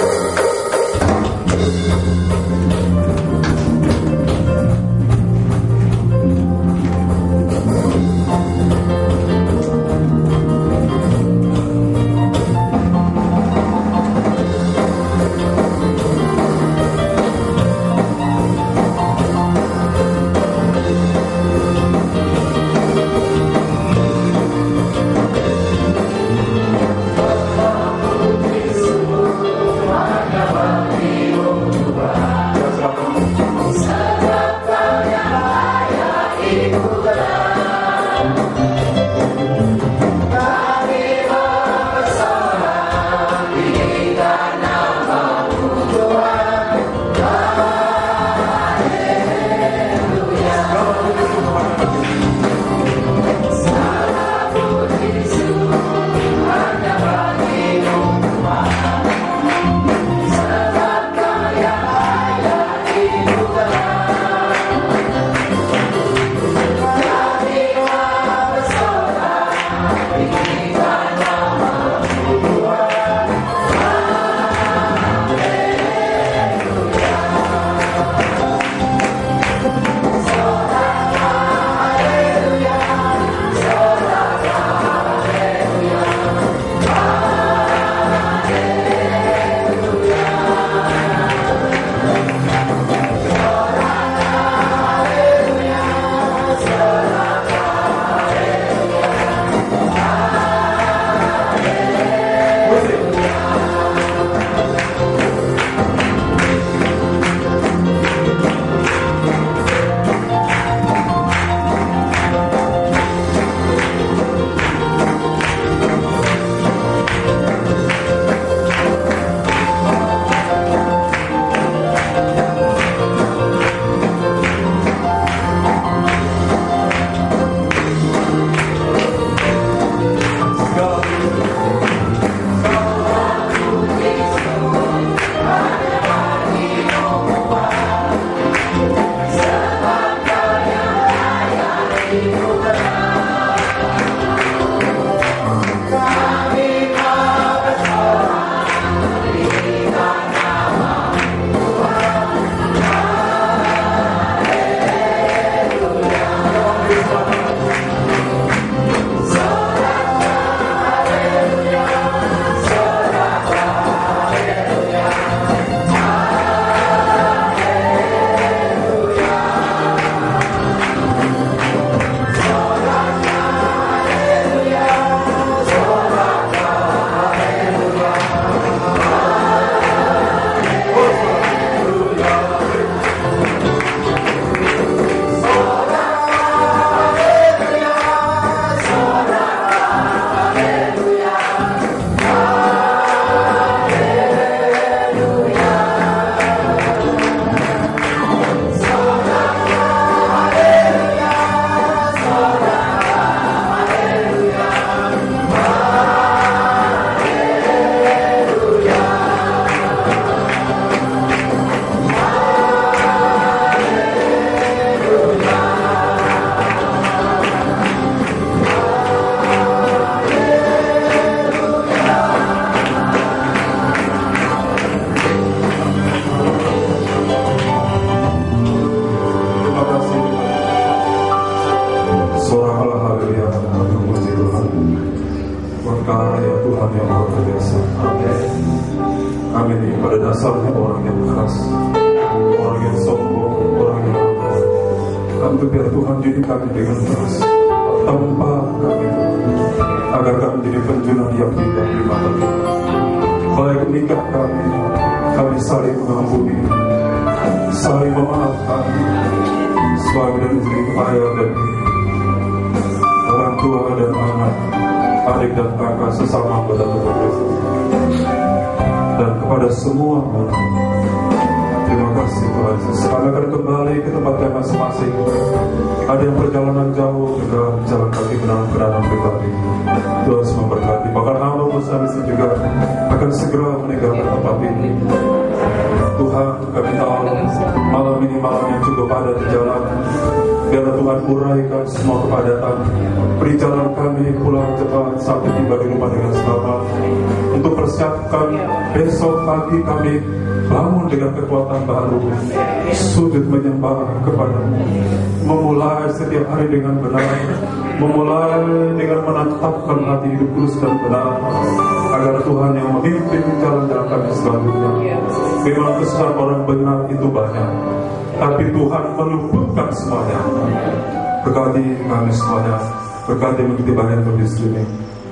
perkara ya Tuhan yang luar biasa. Kami ini pada dasarnya orang yang keras, orang yang sombong, orang yang lemah. Tapi biar Tuhan didik kami dengan keras, tanpa kami, agar kami menjadi penjunan yang tidak di mata Tuhan. Baik nikah kami saling mengampuni, saling memaafkan, suami dan istri, ayah dan ibu, orang tua dan anak, adik dan kakak sesama anggota tubuh Kristus, dan kepada semua orang. Terima kasih Tuhan Yesus. Kami akan kembali ke tempatnya masing-masing. Ada yang perjalanan jauh juga jalan kaki dalam keadaan pribadi. Tuhan Yesus memberkati. Bahkan hamba Musa juga akan segera meninggalkan tempat ini. Tuhan, kami tahu malam ini malam yang cukup padat di jalan. Biarlah Tuhan uraikan semua kepadatan. Beri jalan kami pulang cepat sampai tiba di rumah dengan selamat. Untuk persiapkan besok pagi kami bangun dengan kekuatan baru, sujud menyembah kepadamu, memulai setiap hari dengan benar, memulai dengan menetapkan hati hidup kudus dan benar, agar Tuhan yang memimpin jalan-jalan kami selanjutnya. Memang kesalahan orang benar itu banyak, tapi Tuhan meluputkan semuanya. Berkati kami semuanya, berkati mengikuti bagian kondisi ini,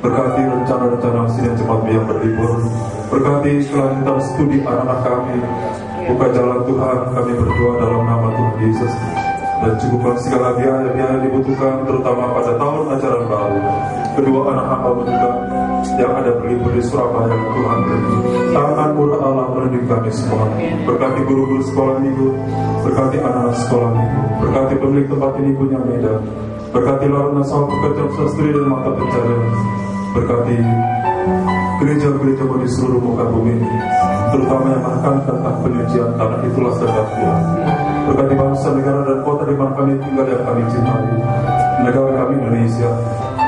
berkati rencana-rencana sidang cepat yang berlibur, berkati kelanjutan studi anak-anak kami. Buka jalan Tuhan, kami berdoa dalam nama Tuhan Yesus. Dan cukupkan segala biaya-biaya yang dibutuhkan, terutama pada tahun ajaran baru. Kedua anak hamba juga yang ada berlibur di Surabaya, Tuhan beri tangan murah Allah melindungi kami semua. Berkati guru-guru sekolah minggu, berkati anak-anak sekolah minggu, berkati pemilik tempat ini punya medan, berkati lawan sama pekerja sastri dan mata pencarian, berkati gereja-gereja di seluruh muka bumi ini, terutama yang akan tentang penyucian tanah itulah sedang Tuhan. Berkati bangsa, negara dan kota di mana kami tinggal dan kami cintai, negara kami Indonesia.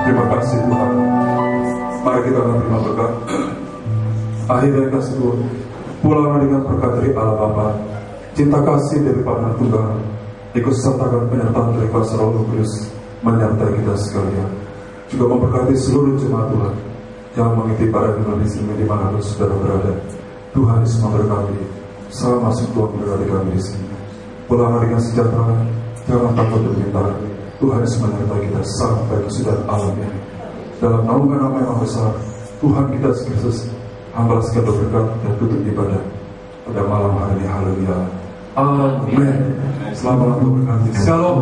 Terima kasih Tuhan. Mari kita menerima berkat. Akhirnya kasih Tuhan, pulang dengan berkat dari Allah Bapa, cinta kasih dari Paman Tunggal, ikut sertakan penyertaan dari kuasa Roh Kudus menyertai kita sekalian. Juga memberkati seluruh jemaat Tuhan yang mengikuti pada di sini di mana saudara berada. Tuhan Yesus memberkati. Salam masuk Tuhan berkati kami di sini. Pulang dengan sejahtera, jangan takut berminta. Tuhan Yesus menyertai kita sampai kesudahan alam ini. Dalam naungan nama yang besar, Tuhan kita Yesus Kristus, hamba segala berkat dan tutup ibadah pada malam hari ini. Haleluya. Amin. Selamat berkati. Shalom.